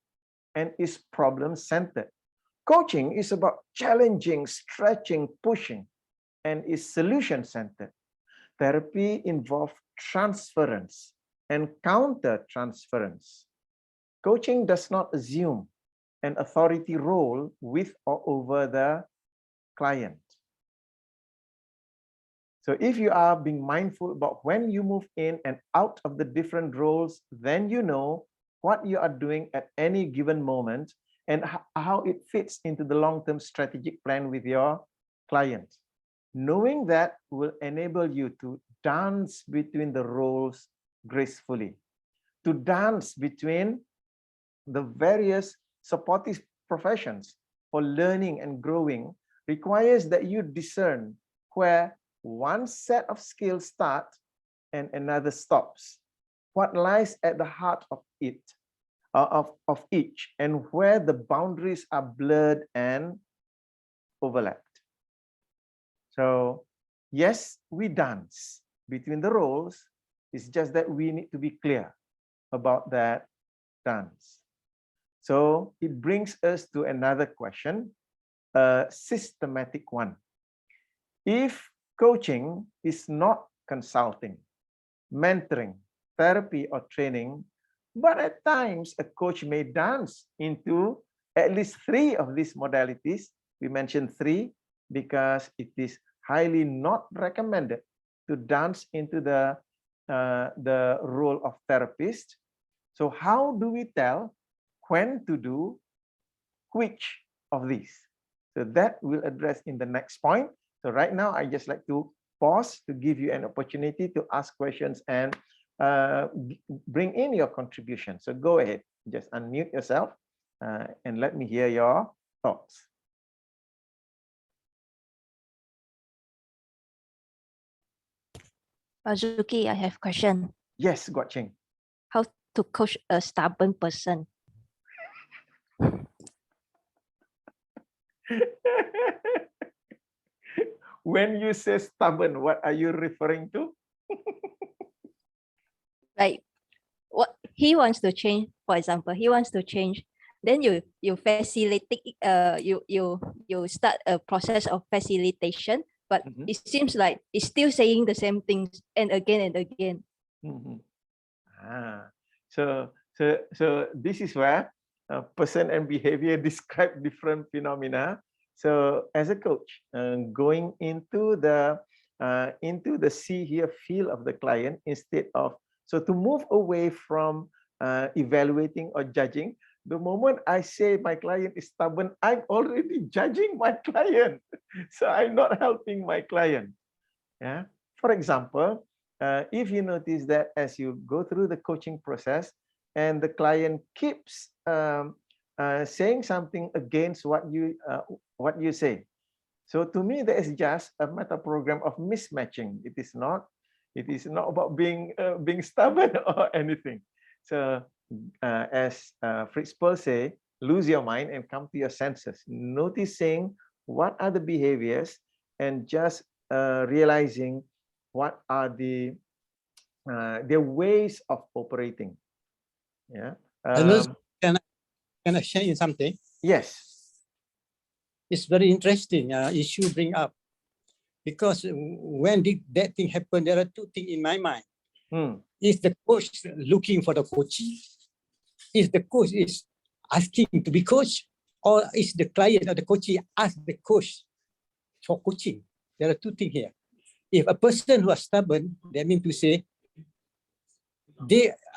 and is problem-centered. Coaching is about challenging, stretching, pushing, and is solution-centered. Therapy involves transference and counter-transference. Coaching does not assume an authority role with or over the client. So if you are being mindful about when you move in and out of the different roles, then you know what you are doing at any given moment and how it fits into the long-term strategic plan with your client. Knowing that will enable you to dance between the roles gracefully, to dance between the various supportive professions for learning and growing requires that you discern where one set of skills start and another stops, what lies at the heart of it, of each, and where the boundaries are blurred and overlapped. So yes, we dance between the roles. It's just that we need to be clear about that dance. So it brings us to another question, a systematic one. If coaching is not consulting, mentoring, therapy, or training, but at times a coach may dance into at least 3 of these modalities. We mentioned 3 because it is highly not recommended to dance into the role of therapist. So how do we tell when to do which of these? So that we'll address in the next point. So right now, I just like to pause to give you an opportunity to ask questions and bring in your contribution. So go ahead, just unmute yourself and let me hear your thoughts.
Zuki, I have a question.
Yes, Guacheng.
How to coach a stubborn person?
When you say stubborn, what are you referring to?
Like what he wants to change, for example, he wants to change. Then you facilitate, you start a process of facilitation, but it seems like it's still saying the same things and again and again.
So this is where person and behavior describe different phenomena. So as a coach, going into the into the see, hear, feel of the client instead of, so to move away from evaluating or judging. The moment I say my client is stubborn, I'm already judging my client. So I'm not helping my client. Yeah. For example, if you notice that as you go through the coaching process and the client keeps saying something against what you say. So to me, that is just a meta program of mismatching. It is not about being stubborn or anything. So as Fritz Perls say, lose your mind and come to your senses, noticing what are the behaviors and just realizing what are their ways of operating. Yeah.
Can I share you something?
Yes.
It's very interesting issue bring up, because when that thing happened, there are two things in my mind. Is the coach looking for the coachee? Is the coach is asking to be coached, or is the client or the coachee ask the coach for coaching? There are two things here. If a person who is stubborn, that means to say,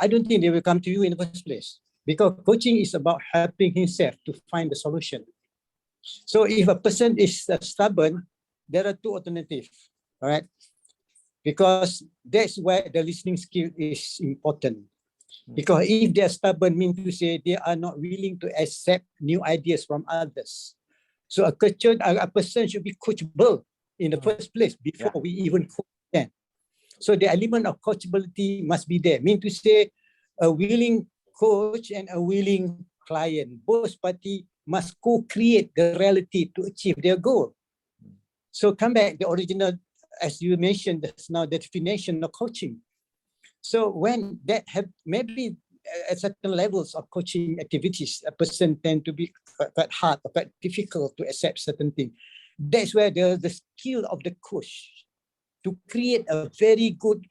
I don't think they will come to you in the first place, because coaching is about helping himself to find the solution. So if a person is stubborn, there are two alternatives, all right? Because that's why the listening skill is important. Because if they are stubborn, means to say they are not willing to accept new ideas from others. So a person should be coachable in the first place before we even coach them. So the element of coachability must be there. Mean to say a willing coach and a willing client, both parties must co-create the reality to achieve their goal. So come back the original, as you mentioned just now, the definition of coaching. So when that have maybe at certain levels of coaching activities, a person tend to be quite hard or quite difficult to accept certain things. That's where the skill of the coach to create a very good,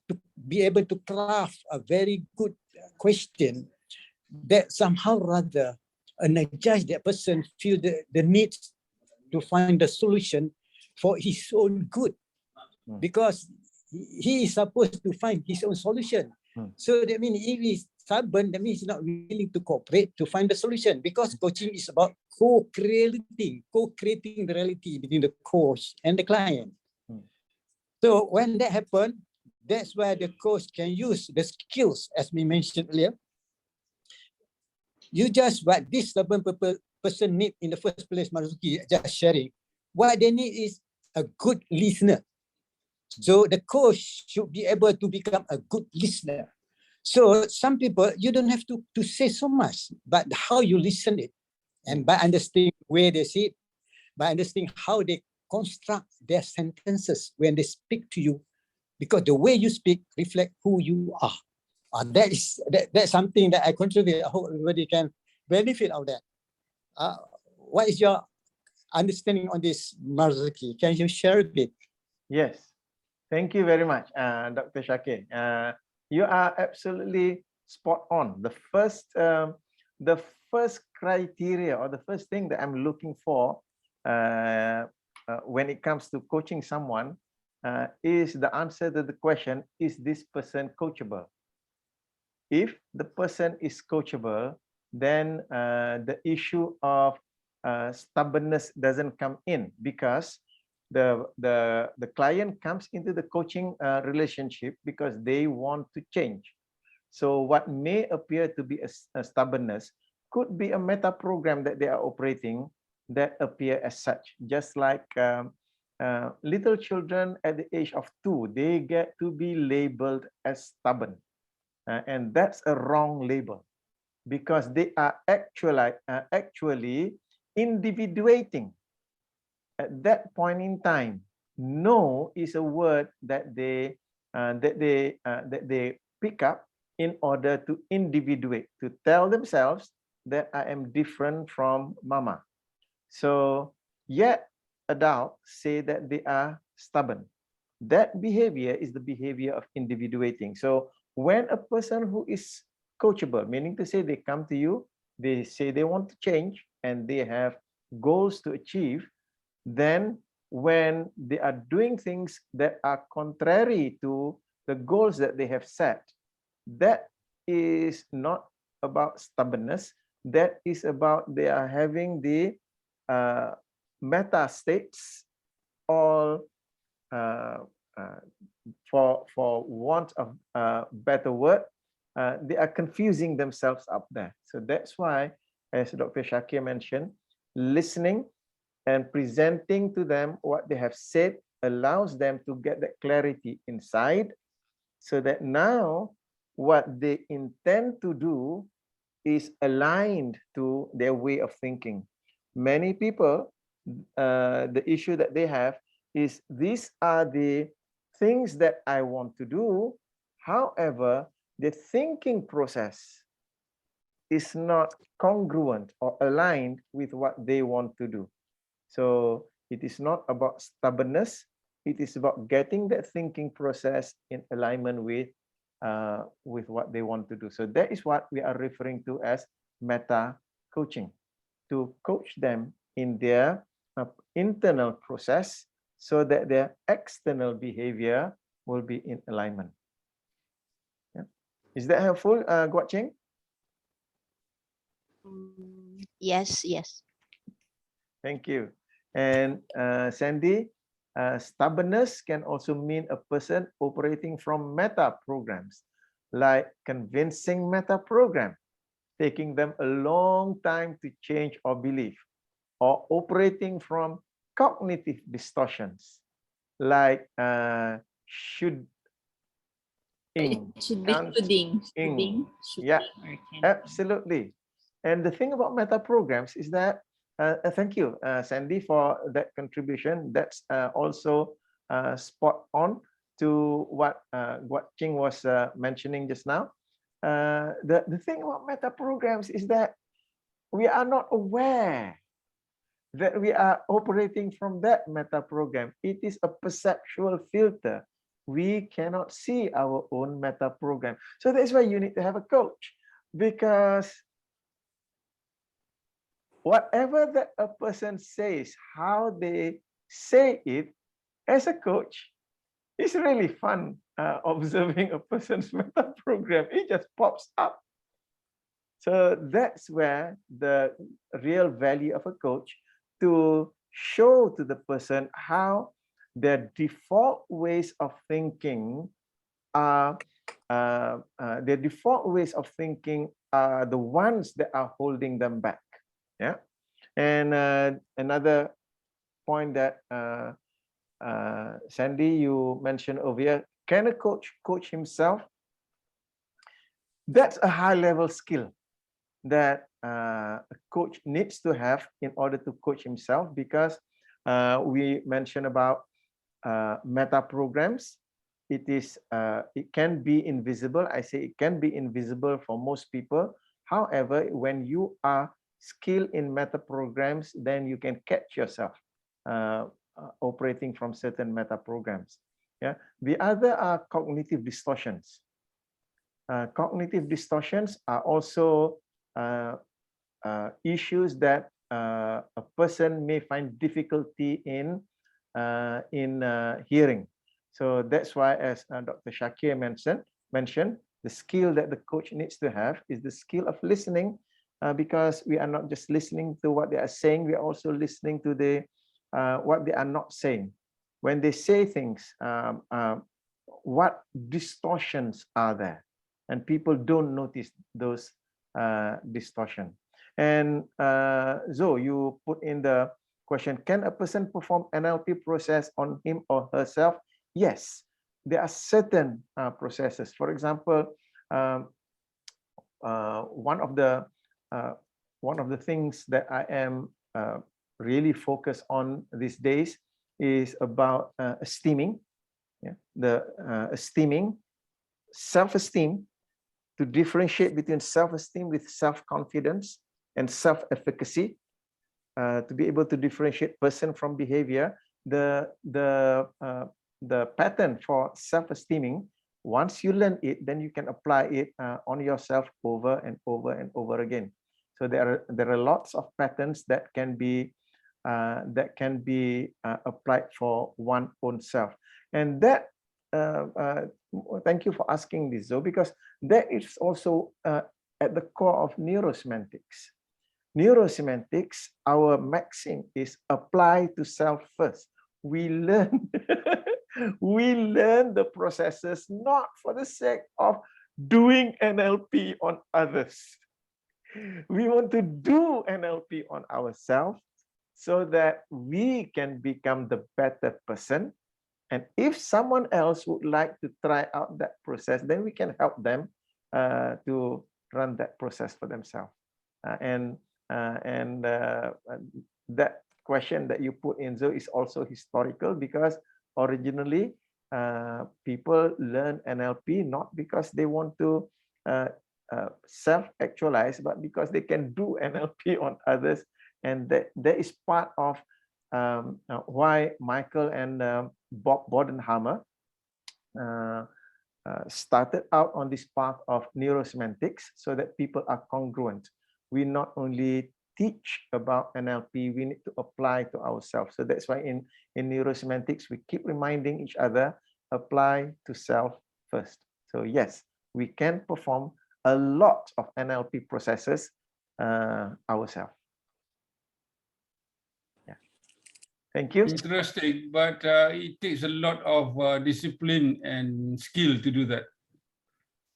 to be able to craft a very good question that somehow rather energize that person, feel the need to find the solution for his own good, because he is supposed to find his own solution. So that means if he's stubborn, that means he's not willing to cooperate to find the solution, because coaching is about co-creating the reality between the coach and the client. So when that happens, that's where the coach can use the skills, as we mentioned earlier. You just what this stubborn person need in the first place, Marzuki, just sharing. What they need is a good listener. So the coach should be able to become a good listener. So some people, you don't have to say so much, but how you listen it, and by understanding where they sit, by understanding how they construct their sentences when they speak to you, because the way you speak reflects who you are. That's something that I contribute. I hope everybody can benefit of that. What is your understanding on this, Marzuki? Can you share a bit?
Yes, thank you very much, Dr. Shakir. You are absolutely spot on. The first criteria, or the first thing that I'm looking for when it comes to coaching someone is the answer to the question, is this person coachable? If the person is coachable, then the issue of stubbornness doesn't come in, because the client comes into the coaching relationship because they want to change. So what may appear to be a stubbornness could be a meta program that they are operating that appear as such. Just like little children at the age of 2, they get to be labeled as stubborn. And that's a wrong label, because they are actually individuating. At that point in time, no is a word that they pick up in order to individuate, to tell themselves that I am different from mama. So yet adults say that they are stubborn. That behavior is the behavior of individuating. So when a person who is coachable, meaning to say they come to you, they say they want to change and they have goals to achieve, then when they are doing things that are contrary to the goals that they have set, that is not about stubbornness. That is about they are having the meta states, all for want of better word, they are confusing themselves up there. So that's why, as Dr. Shakir mentioned, listening and presenting to them what they have said allows them to get that clarity inside, so that now what they intend to do is aligned to their way of thinking. Many people, the issue that they have is, these are the things that I want to do. However, the thinking process is not congruent or aligned with what they want to do. So it is not about stubbornness. It is about getting that thinking process in alignment with what they want to do. So that is what we are referring to as meta coaching, to coach them in their internal process so that their external behavior will be in alignment. Yeah. Is that helpful, Guat Cheng?
Yes, yes.
Thank you. And Sandy, stubbornness can also mean a person operating from meta programs, like convincing meta program, taking them a long time to change or believe, or operating from cognitive distortions, like should.
It should be shooting.
Yeah, absolutely. And the thing about meta programs is that, thank you, Sandy, for that contribution. That's also spot on to what Ching was mentioning just now. The thing about meta programs is that we are not aware that we are operating from that meta program. It is a perceptual filter. We cannot see our own meta program. So that's why you need to have a coach, because whatever that a person says, how they say it, as a coach, it's really fun observing a person's meta program. It just pops up. So that's where the real value of a coach, to show to the person how their default ways of thinking are the ones that are holding them back. Yeah. And another point that Sandy, you mentioned over here, can a coach coach himself? That's a high level skill that a coach needs to have in order to coach himself, because we mentioned about meta programs. It can be invisible. I say it can be invisible for most people. However, when you are skilled in meta programs, then you can catch yourself operating from certain meta programs. Yeah. The other are cognitive distortions. Cognitive distortions are also issues that a person may find difficulty in hearing. So that's why, as Dr. Shakir mentioned, the skill that the coach needs to have is the skill of listening, because we are not just listening to what they are saying, we are also listening to what they are not saying. When they say things, what distortions are there? And people don't notice those distortion. And Zoe, you put in the question, can a person perform NLP process on him or herself? Yes, there are certain processes. For example, one of the things that I am really focused on these days is about esteeming. Yeah, the esteeming, self-esteem, to differentiate between self-esteem with self-confidence and self-efficacy, to be able to differentiate person from behavior. The pattern for self-esteeming, once you learn it, then you can apply it on yourself over and over and over again. So there are lots of patterns that can be that can be applied for one's own self. And that, thank you for asking this, though, because that is also at the core of neurosemantics. Neurosemantics, our maxim is apply to self first. We learn, we learn the processes not for the sake of doing NLP on others. We want to do NLP on ourselves so that we can become the better person. And if someone else would like to try out that process, then we can help them to run that process for themselves. That question that you put in, Zo, is also historical, because originally people learn NLP not because they want to self-actualize, but because they can do NLP on others. And that is part of why Michael and Bob Bodenhammer started out on this path of neurosemantics, so that people are congruent. We not only teach about NLP, we need to apply to ourselves. So that's why in neurosemantics, we keep reminding each other, apply to self first. So yes, we can perform a lot of NLP processes ourselves. Yeah. Thank you.
Interesting, but it takes a lot of discipline and skill to do that.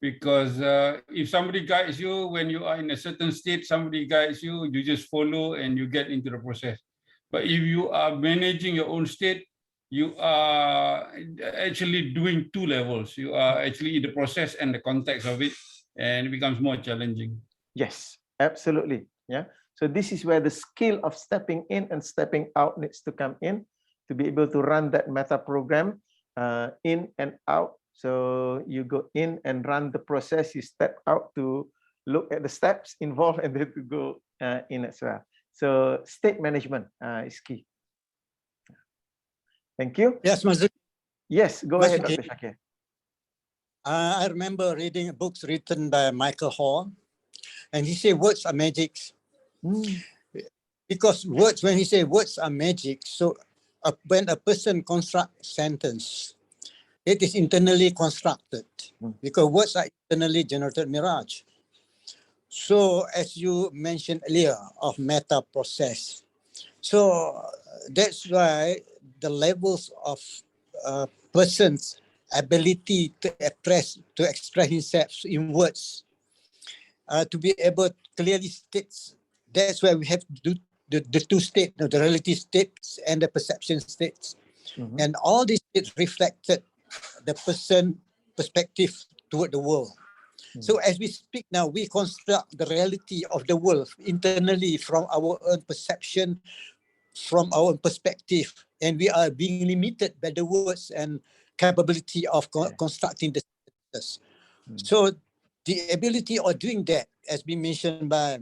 Because if somebody guides you when you are in a certain state, somebody guides you, you just follow and you get into the process. But if you are managing your own state, you are actually doing two levels. You are actually in the process and the context of it, and it becomes more challenging.
Yes, absolutely. Yeah. So this is where the skill of stepping in and stepping out needs to come in, to be able to run that meta program in and out. So you go in and run the process, you step out to look at the steps involved, and then to go in as well. So state management is key. Thank you.
Yes, Mazuki.
Yes, go ahead, Dr. Shakir.
I remember reading books written by Michael Hall, and he said words are magic. Because words, when he said words are magic, so when a person constructs a sentence, it is internally constructed, because words are internally generated mirage. So as you mentioned earlier of meta process, so that's why the levels of person's ability to express himself in words, to be able to clearly state. That's why we have to do the two states, the relative states and the perception states. And all these states reflected the person perspective toward the world. So as we speak now, we construct the reality of the world internally from our own perception, from our own perspective, and we are being limited by the words and capability of constructing the sentences. So the ability of doing that, as been mentioned by,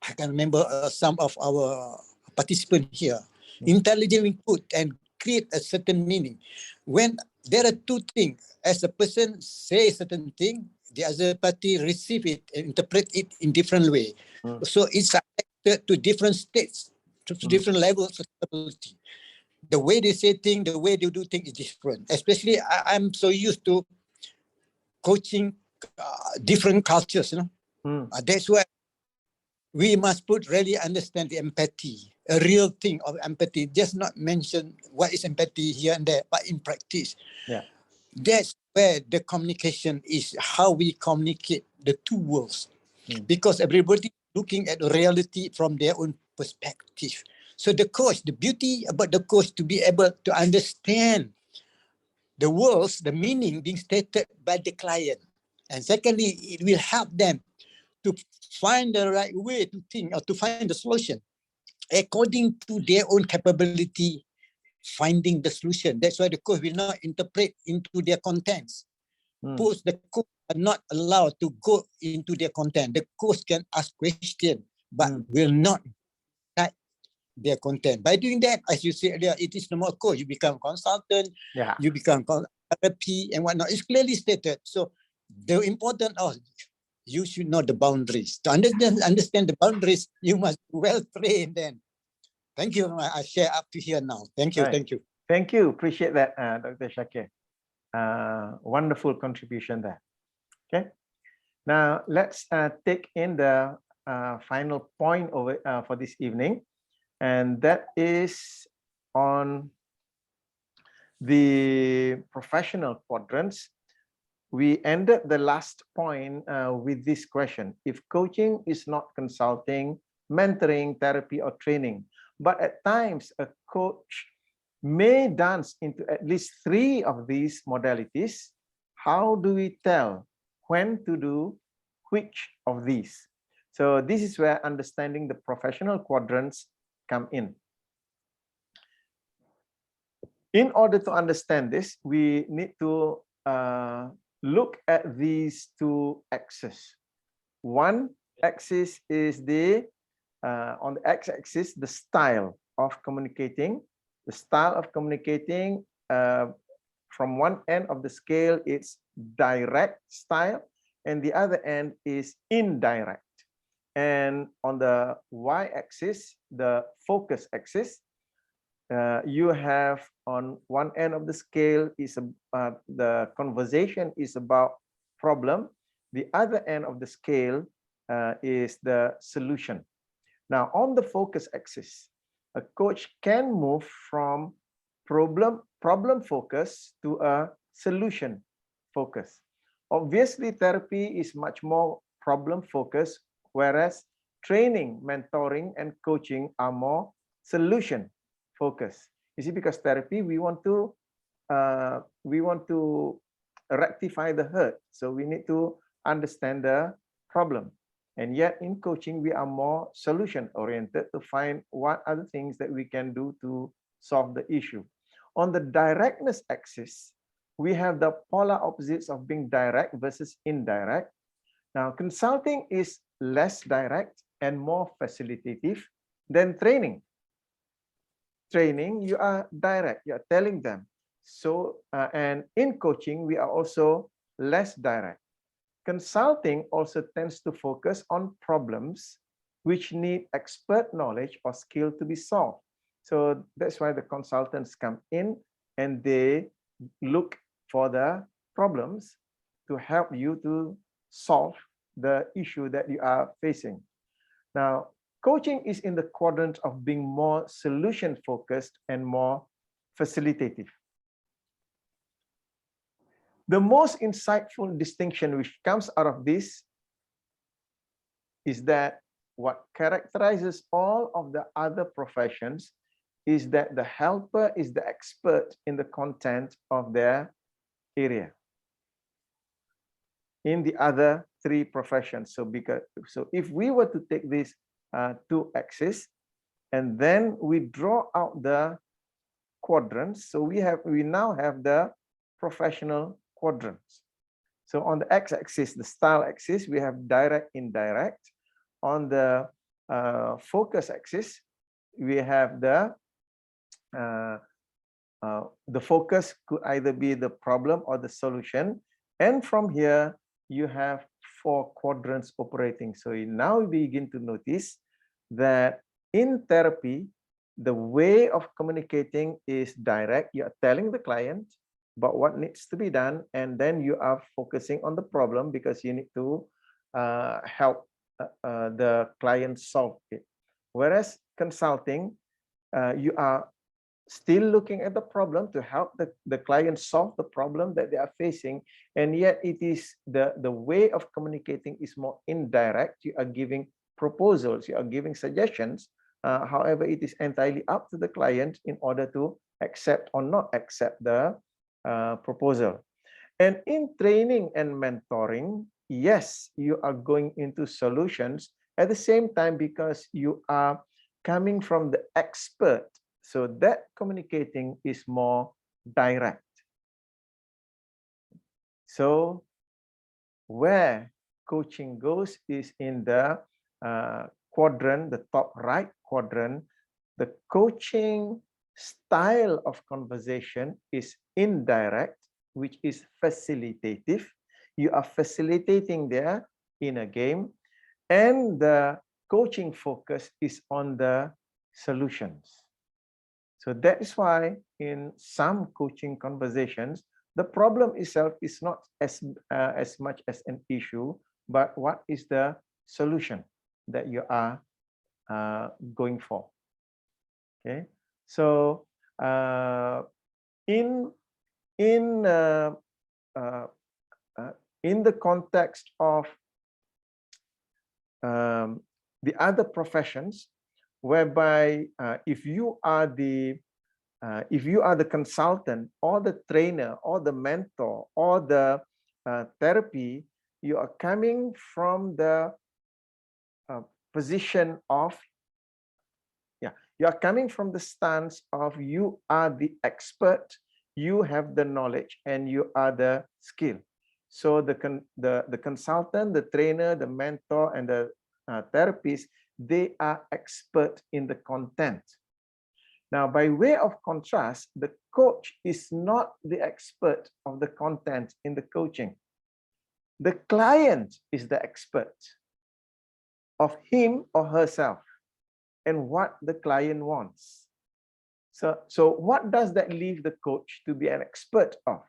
I can remember some of our participants here, intelligent input and create a certain meaning. When there are two things, as a person says a certain thing, the other party receive it and interpret it in different way. So it's affected to different states, to different levels of capability. The way they say things, the way they do things is different. Especially, I'm so used to coaching different cultures, you know. That's why we must really understand the empathy, a real thing of empathy. Just not mention what is empathy here and there, but in practice.
Yeah.
That's where the communication is, how we communicate the two worlds. Because everybody looking at the reality from their own perspective. So the coach, the beauty about the coach to be able to understand the words, the meaning being stated by the client. And secondly, it will help them to find the right way to think or to find the solution according to their own capability, finding the solution. That's why the coach will not interpret into their contents. Post the coach are not allowed to go into their content. The coach can ask questions, but will not type their content. By doing that, as you said earlier, it is no more coach. You become consultant, you become therapy and whatnot. It's clearly stated. So the important of you should know the boundaries. To understand the boundaries, you must be well trained then. Thank you. I share up to here now. Thank you.
Right.
Thank you.
Thank you. Appreciate that, Dr. Shakir. Wonderful contribution there. Okay. Now let's take in the final point over for this evening, and that is on the professional quadrants. We ended the last point with this question: if coaching is not consulting, mentoring, therapy, or training, but at times a coach may dance into at least 3 of these modalities, how do we tell when to do which of these? So this is where understanding the professional quadrants come in. In order to understand this, we need to look at these 2 axes. One axis is the on the x-axis, the style of communicating. The style of communicating, from one end of the scale, it's direct style, and the other end is indirect. And on the y-axis, the focus axis, you have on one end of the scale is the conversation is about problem. The other end of the scale is the solution. Now, on the focus axis, a coach can move from problem focus to a solution focus. Obviously, therapy is much more problem focused, whereas training, mentoring, and coaching are more solution focused. You see, because therapy, we want to rectify the hurt, so we need to understand the problem. And yet in coaching, we are more solution oriented to find what are the things that we can do to solve the issue. On the directness axis, we have the polar opposites of being direct versus indirect. Now, consulting is less direct and more facilitative than training. Training, you are direct, you are telling them. So, and in coaching, we are also less direct. Consulting also tends to focus on problems which need expert knowledge or skill to be solved. So that's why the consultants come in and they look for the problems to help you to solve the issue that you are facing. Now, coaching is in the quadrant of being more solution focused and more facilitative. The most insightful distinction which comes out of this is that what characterizes all of the other professions is that the helper is the expert in the content of their area. In the other 3 professions, so if we were to take these 2 axes and then we draw out the quadrants, so we now have the professional quadrants. So on the x-axis, the style axis, we have direct, indirect. On the focus axis, we have the focus could either be the problem or the solution. And from here, you have 4 quadrants operating. So now we begin to notice that in therapy, the way of communicating is direct. You are telling the client about what needs to be done, and then you are focusing on the problem because you need to help the client solve it. Whereas consulting, you are still looking at the problem to help the client solve the problem that they are facing, and yet it is the way of communicating is more indirect. You are giving proposals, you are giving suggestions. However, it is entirely up to the client in order to accept or not accept the proposal. And in training and mentoring, yes, you are going into solutions at the same time because you are coming from the expert. So that communicating is more direct. So where coaching goes is in the quadrant, the top right quadrant. The coaching style of conversation is indirect, which is facilitative. You are facilitating there in a game, and the coaching focus is on the solutions. So that is why in some coaching conversations, the problem itself is not as much as an issue, but what is the solution that you are going for. Okay, so in the context of the other professions, whereby if you are the consultant or the trainer or the mentor or the therapy, you are coming from the position of, you are coming from the stance of you are the expert, you have the knowledge, and you are the skill. So the consultant, the trainer, the mentor, and the therapist, they are expert in the content. Now, by way of contrast, the coach is not the expert of the content in the coaching. The client is the expert of him or herself and what the client wants. So what does that leave the coach to be an expert of?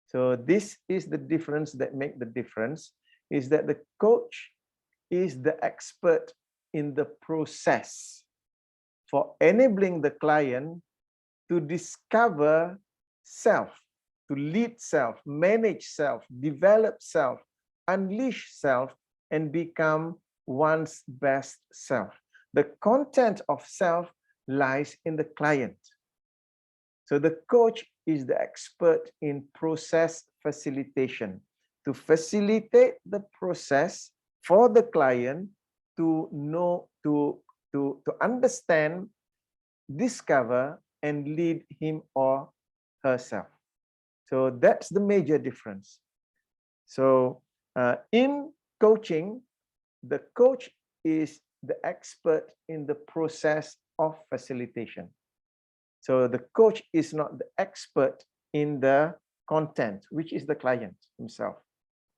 So this is the difference that make the difference, is that the coach is the expert in the process for enabling the client to discover self, to lead self, manage self, develop self, unleash self, and become one's best self. The content of self lies in the client. So the coach is the expert in process facilitation, to facilitate the process for the client to know, to understand, discover, and lead him or herself. So that's the major difference. So in coaching, the coach is the expert in the process of facilitation. So the coach is not the expert in the content, which is the client himself,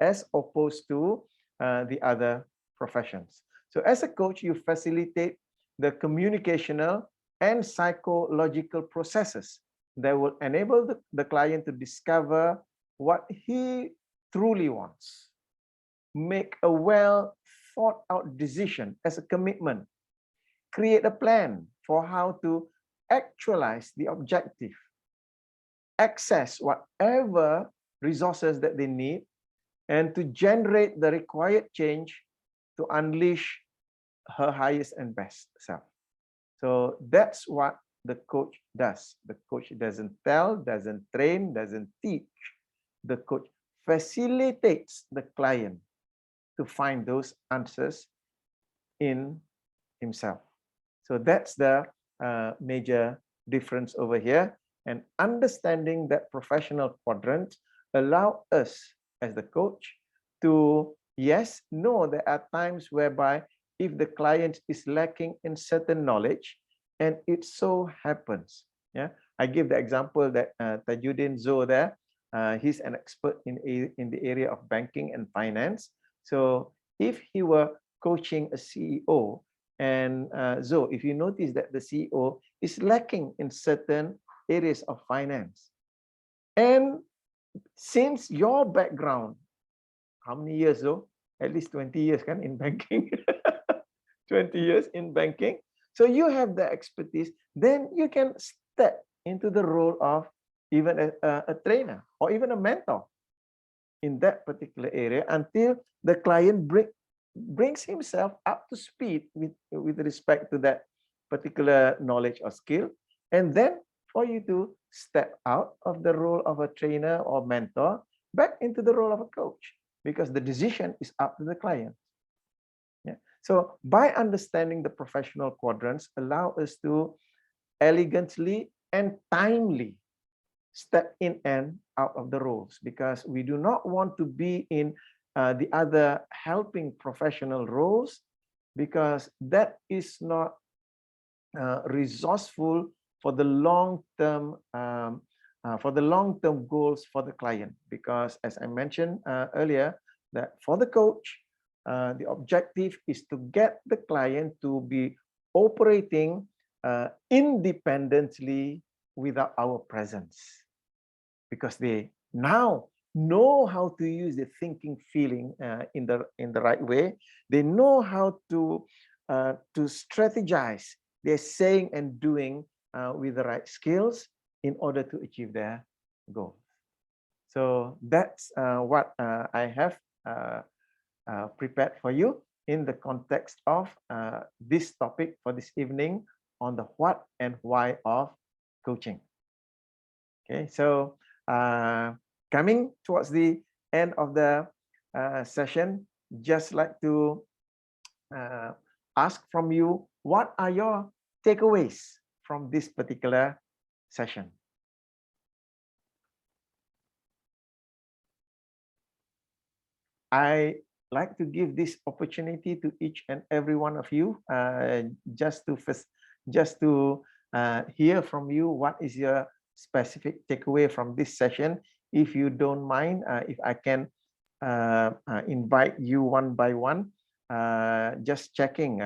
as opposed to the other professions. So as a coach, you facilitate the communicational and psychological processes that will enable the client to discover what he truly wants, make a well thought out decision as a commitment, create a plan for how to actualize the objective, access whatever resources that they need, and to generate the required change to unleash her highest and best self. So that's what the coach does. The coach doesn't tell, doesn't train, doesn't teach. The coach facilitates the client to find those answers in himself. So that's the major difference over here. And understanding that professional quadrant allow us as the coach to, yes, know there are times whereby if the client is lacking in certain knowledge, and it so happens, I give the example that Tajuddin Zo there, he's an expert in the area of banking and finance. So if he were coaching a CEO, and Zo, if you notice that the CEO is lacking in certain areas of finance, and since your background, how many years though? At least 20 years kan in banking. 20 years in banking. So you have the expertise, then you can step into the role of even a trainer or even a mentor in that particular area until the client brings himself up to speed with respect to that particular knowledge or skill. And then for you to step out of the role of a trainer or mentor back into the role of a coach, because the decision is up to the client. So by understanding the professional quadrants allow us to elegantly and timely step in and out of the roles, because we do not want to be in the other helping professional roles, because that is not resourceful for the long-term goals for the client. Because as I mentioned earlier, that for the coach, the objective is to get the client to be operating independently without our presence, because they now know how to use the thinking, feeling in the right way. They know how to strategize their saying and doing with the right skills in order to achieve their goals. So that's what I have prepared for you in the context of this topic for this evening on the what and why of coaching. Okay, so coming towards the end of the session, just like to ask from you, what are your takeaways from this particular session? I like to give this opportunity to each and every one of you, just to hear from you what is your specific takeaway from this session. If you don't mind, if I can invite you one by one, just checking.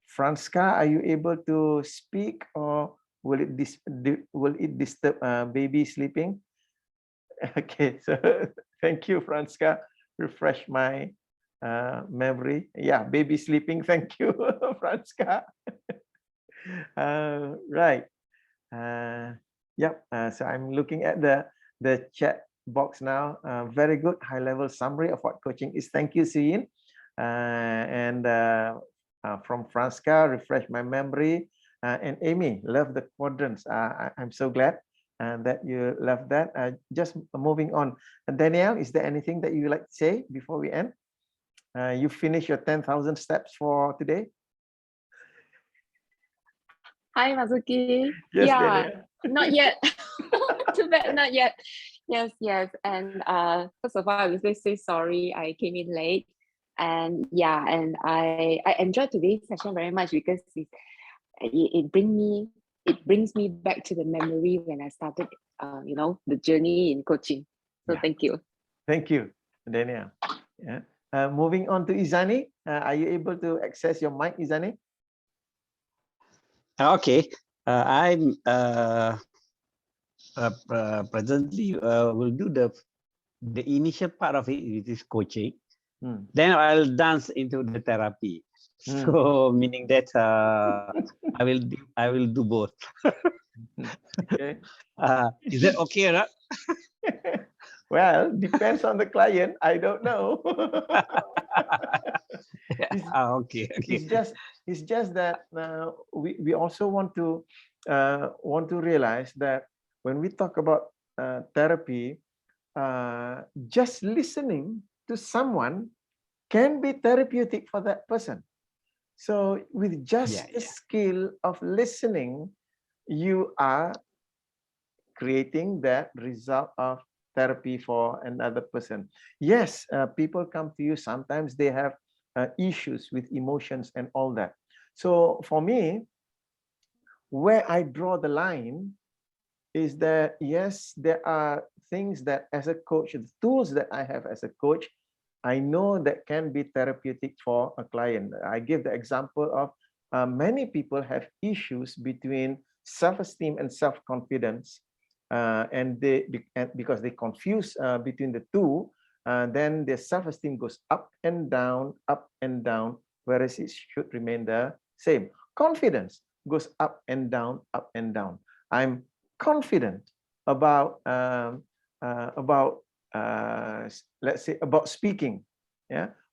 Franska, are you able to speak, or will it disturb baby sleeping? Okay, so thank you, Franska. Refresh my memory. Yeah, baby sleeping. Thank you, Franska. Right. Yep. So I'm looking at the chat box now. Very good high-level summary of what coaching is. Thank you, Suyin. And from Franska, refresh my memory. And Amy, love the quadrants. I'm so glad that you love that. Just moving on. And Danielle, is there anything that you would like to say before we end? You finished your 10,000 steps for today?
Hi, Mazuki.
Yes,
yeah,
Danielle.
Not yet. Too bad, not yet. Yes. And first of all, I would say sorry I came in late. And yeah, and I enjoyed today's session very much because it brings me back to the memory when I started the journey in coaching. So thank you.
Thank you, Danielle. Yeah. Moving on to Izani. Are you able to access your mic, Izani?
Okay. I'm presently will do the initial part of it, which is coaching. Then I'll dance into the therapy. So meaning that I will do both.
Okay.
Is that okay or not?
Well, depends on the client. I don't know.
Okay.
It's just that we also want to realize that when we talk about therapy, just listening to someone can be therapeutic for that person. So with just the skill of listening, you are creating that result of therapy for another person. Yes, people come to you, sometimes they have issues with emotions and all that. So for me, where I draw the line is that, yes, there are things that as a coach, the tools that I have as a coach, I know that can be therapeutic for a client. I give the example of many people have issues between self-esteem and self-confidence. And because they confuse between the two, then their self-esteem goes up and down, whereas it should remain the same. Confidence goes up and down, I'm confident about let's say about speaking,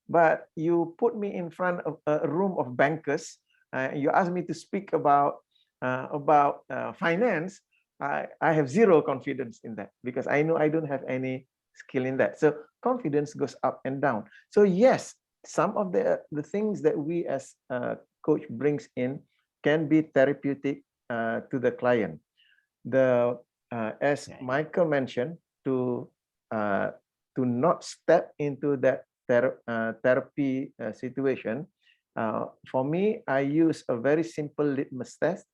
but you put me in front of a room of bankers, you ask me to speak about finance. I have zero confidence in that, because I know I don't have any skill in that. So confidence goes up and down. So yes, some of the things that we as a coach brings in can be therapeutic to the client. As Michael mentioned, to not step into that therapy situation, for me, I use a very simple litmus test.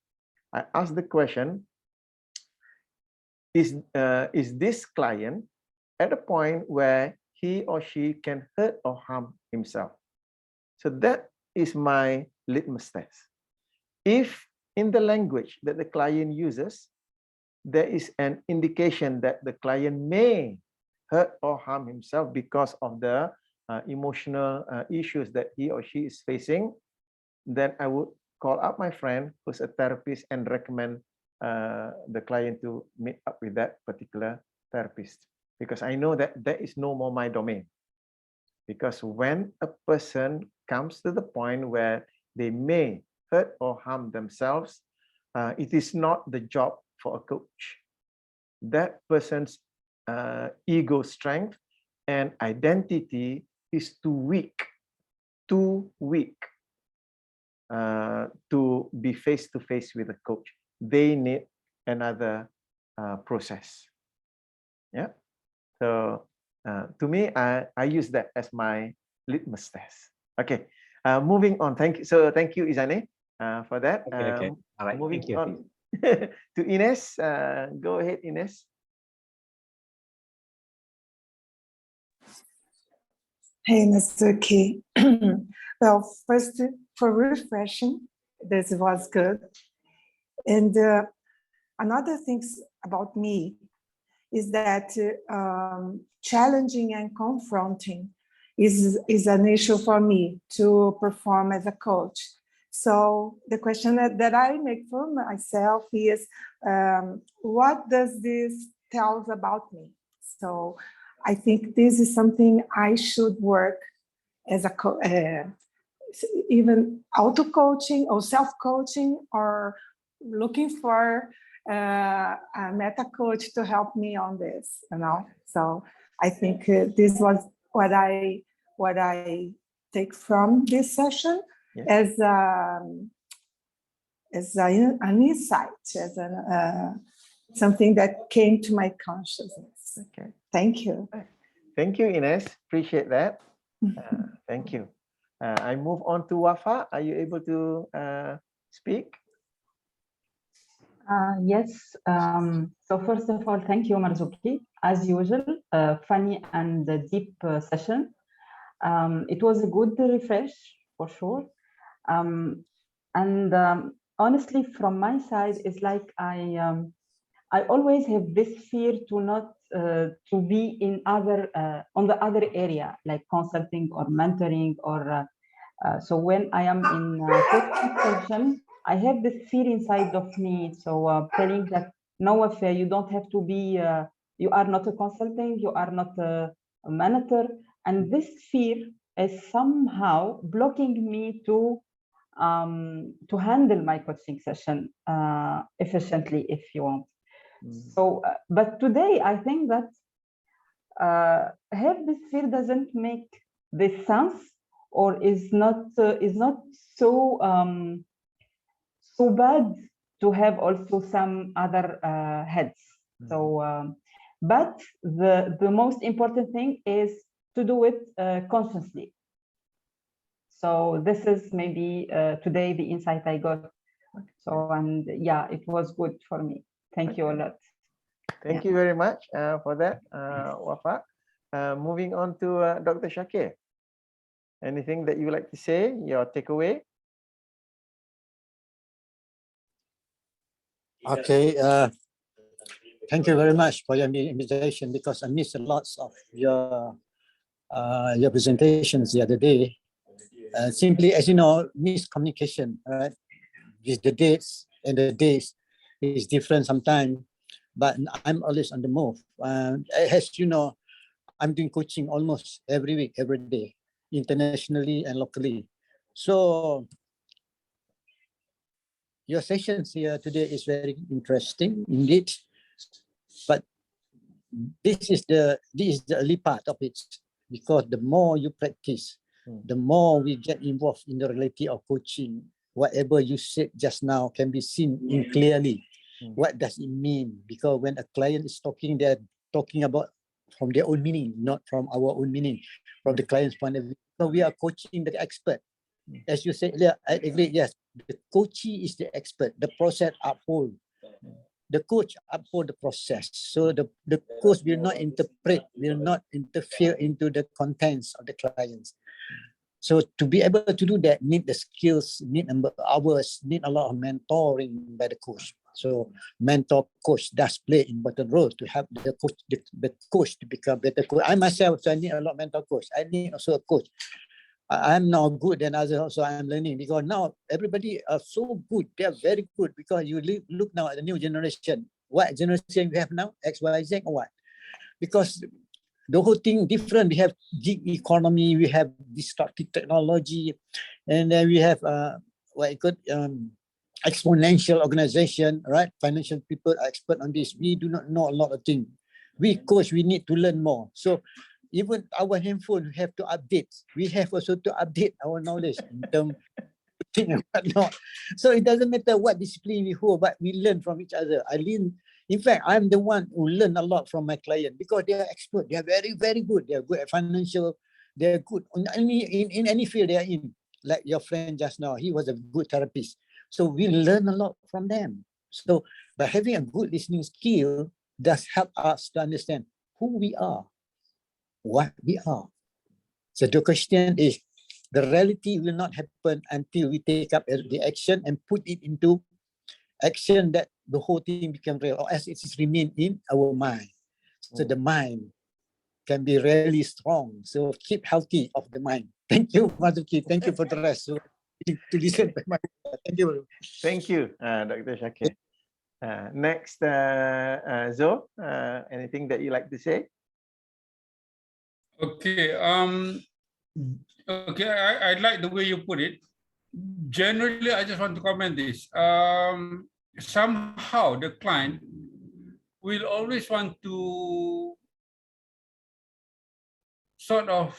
I ask the question, is this client at a point where he or she can hurt or harm himself? So that is my litmus test. If in the language that the client uses, there is an indication that the client may hurt or harm himself because of the emotional issues that he or she is facing, then I would call up my friend who's a therapist and recommend the client to meet up with that particular therapist, because I know that that is no more my domain. Because when a person comes to the point where they may hurt or harm themselves, it is not the job for a coach. That person's ego strength and identity is too weak to be face to face with a coach. They need another process. Yeah. So to me, I use that as my litmus test. Okay. Moving on. Thank you. So thank you, Izane, for that.
Okay. All right.
Moving
Thank you.
on to Ines. Go ahead, Ines.
Hey, Mr. K. Well, first, for refreshing, this was good. And another thing about me is that challenging and confronting is an issue for me to perform as a coach. So the question that I make for myself is, what does this tell us about me? So I think this is something I should work as a even auto-coaching or self-coaching, or looking for a meta coach to help me on this, you know. So I think this was what I take from this session, as an insight, as something that came to my consciousness.
Okay.
Thank you.
Thank you, Ines. Appreciate that. Thank you. I move on to Wafa. Are you able to speak?
Yes. So first of all, thank you, Marzuki. As usual, funny and deep session. It was a good refresh for sure. Honestly, from my side, it's like I always have this fear to not to be in other on the other area, like consulting or mentoring, or so when I am in coaching session, I have this fear inside of me. So telling that no, if you don't have to be, you are not a consulting, you are not a mentor, and this fear is somehow blocking me to handle my coaching session efficiently, if you want. So, but today I think that have this fear doesn't make this sense, or is not so so bad to have also some other heads. So, but the most important thing is to do it consciously. So this is maybe today the insight I got. So, and yeah, it was good for me. Thank you a lot.
Thank you very much for that, Wafa. Moving on to Dr. Shakir. Anything that you would like to say, your takeaway?
Okay. Thank you very much for your invitation, because I missed a lot of your presentations the other day. Simply, as you know, miscommunication, right? With the dates and the days is different sometimes, but I'm always on the move. As you know, I'm doing coaching almost every week, every day, internationally and locally. So your sessions here today is very interesting indeed, but this is the early part of it, because the more you practice, the more we get involved in the reality of coaching. Whatever you said just now can be seen in clearly. What does it mean? Because when a client is talking, they're talking about from their own meaning, not from our own meaning, from the client's point of view. So we are coaching the expert. As you said, I agree, yes, the coachee is the expert, the process uphold. The coach uphold the process. So the coach will not interpret, will not interfere into the contents of the clients. So to be able to do that, need the skills, need number of hours, need a lot of mentoring by the coach. So mentor coach does play an important role to help the coach to become better coach. I myself, so I need a lot of mentor coach. I need also a coach. I'm not good than others, so I'm learning, because now everybody are so good. They are very good, because you look now at the new generation. What generation we have now? X, Y, Z, or what? Because the whole thing different. We have gig economy, we have disruptive technology, and then we have what you could exponential organization, right? Financial people are expert on this. We do not know a lot of things. We coach, we need to learn more. So even our handphone, we have to update. We have also to update our knowledge in terms and whatnot. So it doesn't matter what discipline we hold, but we learn from each other. In fact, I'm the one who learn a lot from my client, because they are expert. They are very, very good. They are good at financial. They are good in any field they are in. Like your friend just now, he was a good therapist. So we learn a lot from them. So by having a good listening skill does help us to understand who we are, what we are. So the question is, the reality will not happen until we take up the action and put it into action, that the whole thing become real, or as it is remain in our mind. So the mind can be really strong. So keep healthy of the mind. Thank you, Mazuki. Thank you for the rest. So to listen to my, thank you.
Thank you, Dr. Shakir. Next, Zo, anything that you like to say?
Okay. Okay. I like the way you put it. Generally, I just want to comment this. Somehow the client will always want to sort of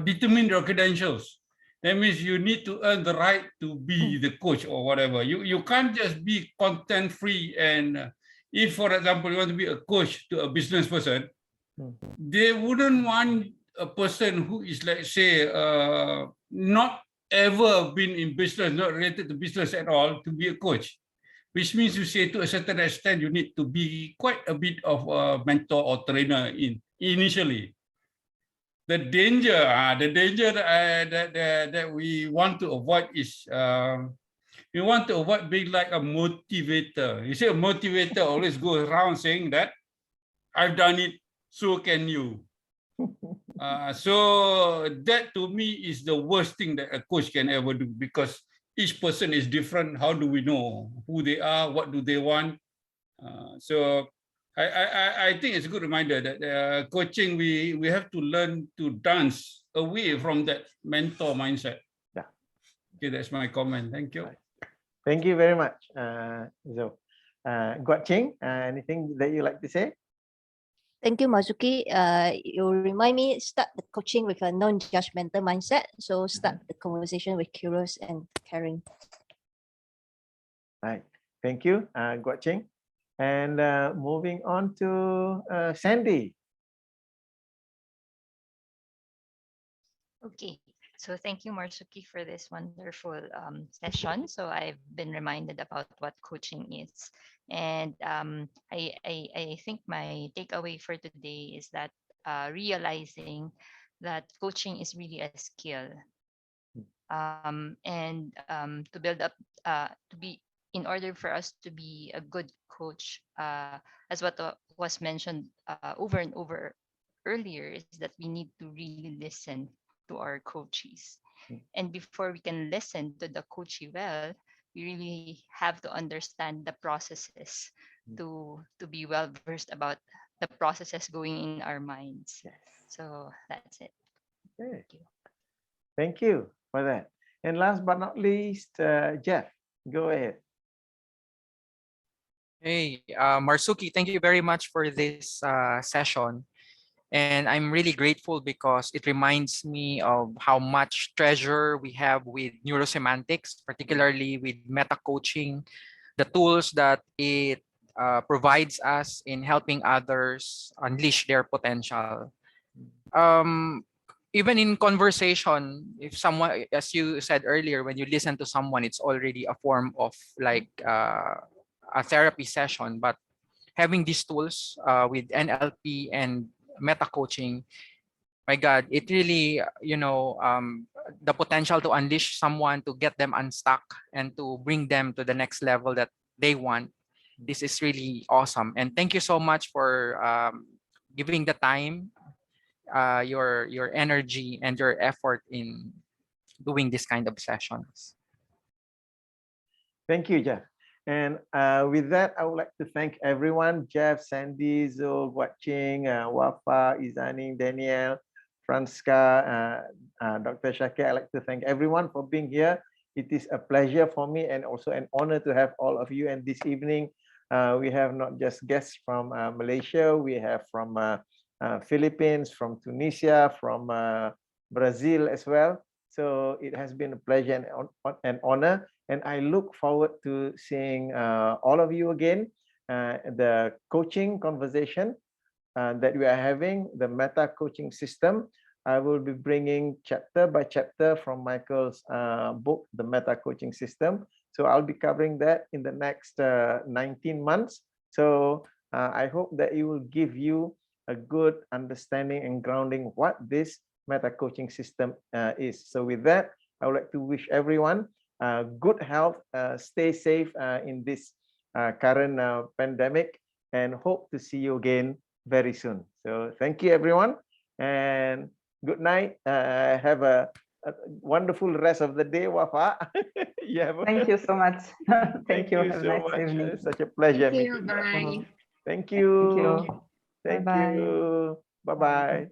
determine your credentials. That means you need to earn the right to be the coach or whatever. You can't just be content free. And if, for example, you want to be a coach to a business person, they wouldn't want a person who is, let's say, not ever been in business, not related to business at all, to be a coach. Which means you say to a certain extent, you need to be quite a bit of a mentor or trainer initially. The danger that we want to avoid is we want to avoid being like a motivator. You see, a motivator always goes around saying that I've done it, so can you. So that to me is the worst thing that a coach can ever do, because each person is different. How do we know who they are? What do they want? So I think it's a good reminder that coaching, we have to learn to dance away from that mentor mindset.
Yeah.
Okay, that's my comment. Thank you.
Thank you very much, Zo. Guat-Ching, anything that you like to say?
Thank you, Mazuki. You remind me, start the coaching with a non-judgmental mindset. So start the conversation with curious and caring.
Right. Thank you, Guat-Ching. And moving on to Sandy.
Okay, so thank you, Marzuki, for this wonderful session. So I've been reminded about what coaching is. And I think my takeaway for today is that realizing that coaching is really a skill. To build up, in order for us to be a good coach, as what was mentioned over and over earlier, is that we need to really listen to our coachees. And before we can listen to the coachee well, we really have to understand the processes to be well versed about the processes going in our minds. So that's it.
Okay. Thank you for that. And last but not least, Jeff, go ahead.
Hey, Marzuki, thank you very much for this session. And I'm really grateful because it reminds me of how much treasure we have with neurosemantics, particularly with meta coaching, the tools that it provides us in helping others unleash their potential. Even in conversation, if someone, as you said earlier, when you listen to someone, it's already a form of like a therapy session. But having these tools with NLP and meta coaching, my God, it really, the potential to unleash someone, to get them unstuck and to bring them to the next level that they want. This is really awesome. And thank you so much for giving the time, your energy and your effort in doing this kind of sessions.
Thank you, Jeff. And with that, I would like to thank everyone: Jeff, Sandy, Zul, Guat Ching, Wafa, Izani, Danielle, Franska, Dr. Shakir. I'd like to thank everyone for being here. It is a pleasure for me and also an honor to have all of you. And this evening, we have not just guests from Malaysia, we have from Philippines, from Tunisia, from Brazil as well. So it has been a pleasure and honor. And I look forward to seeing all of you again. The coaching conversation that we are having, the meta coaching system, I will be bringing chapter by chapter from Michael's book, The Meta Coaching System. So I'll be covering that in the next 19 months. So I hope that it will give you a good understanding and grounding what this meta coaching system is. So with that, I would like to wish everyone good health, stay safe in this current pandemic, and hope to see you again very soon. So thank you, everyone, and good night. Have a wonderful rest of the day, Wafa.
Thank you so much. Thank you. Have a
so
nice
much.
evening.
It's such a pleasure.
Thank you. Bye.
Thank you.
Thank you.
Thank
Bye-bye.
you. Bye-bye.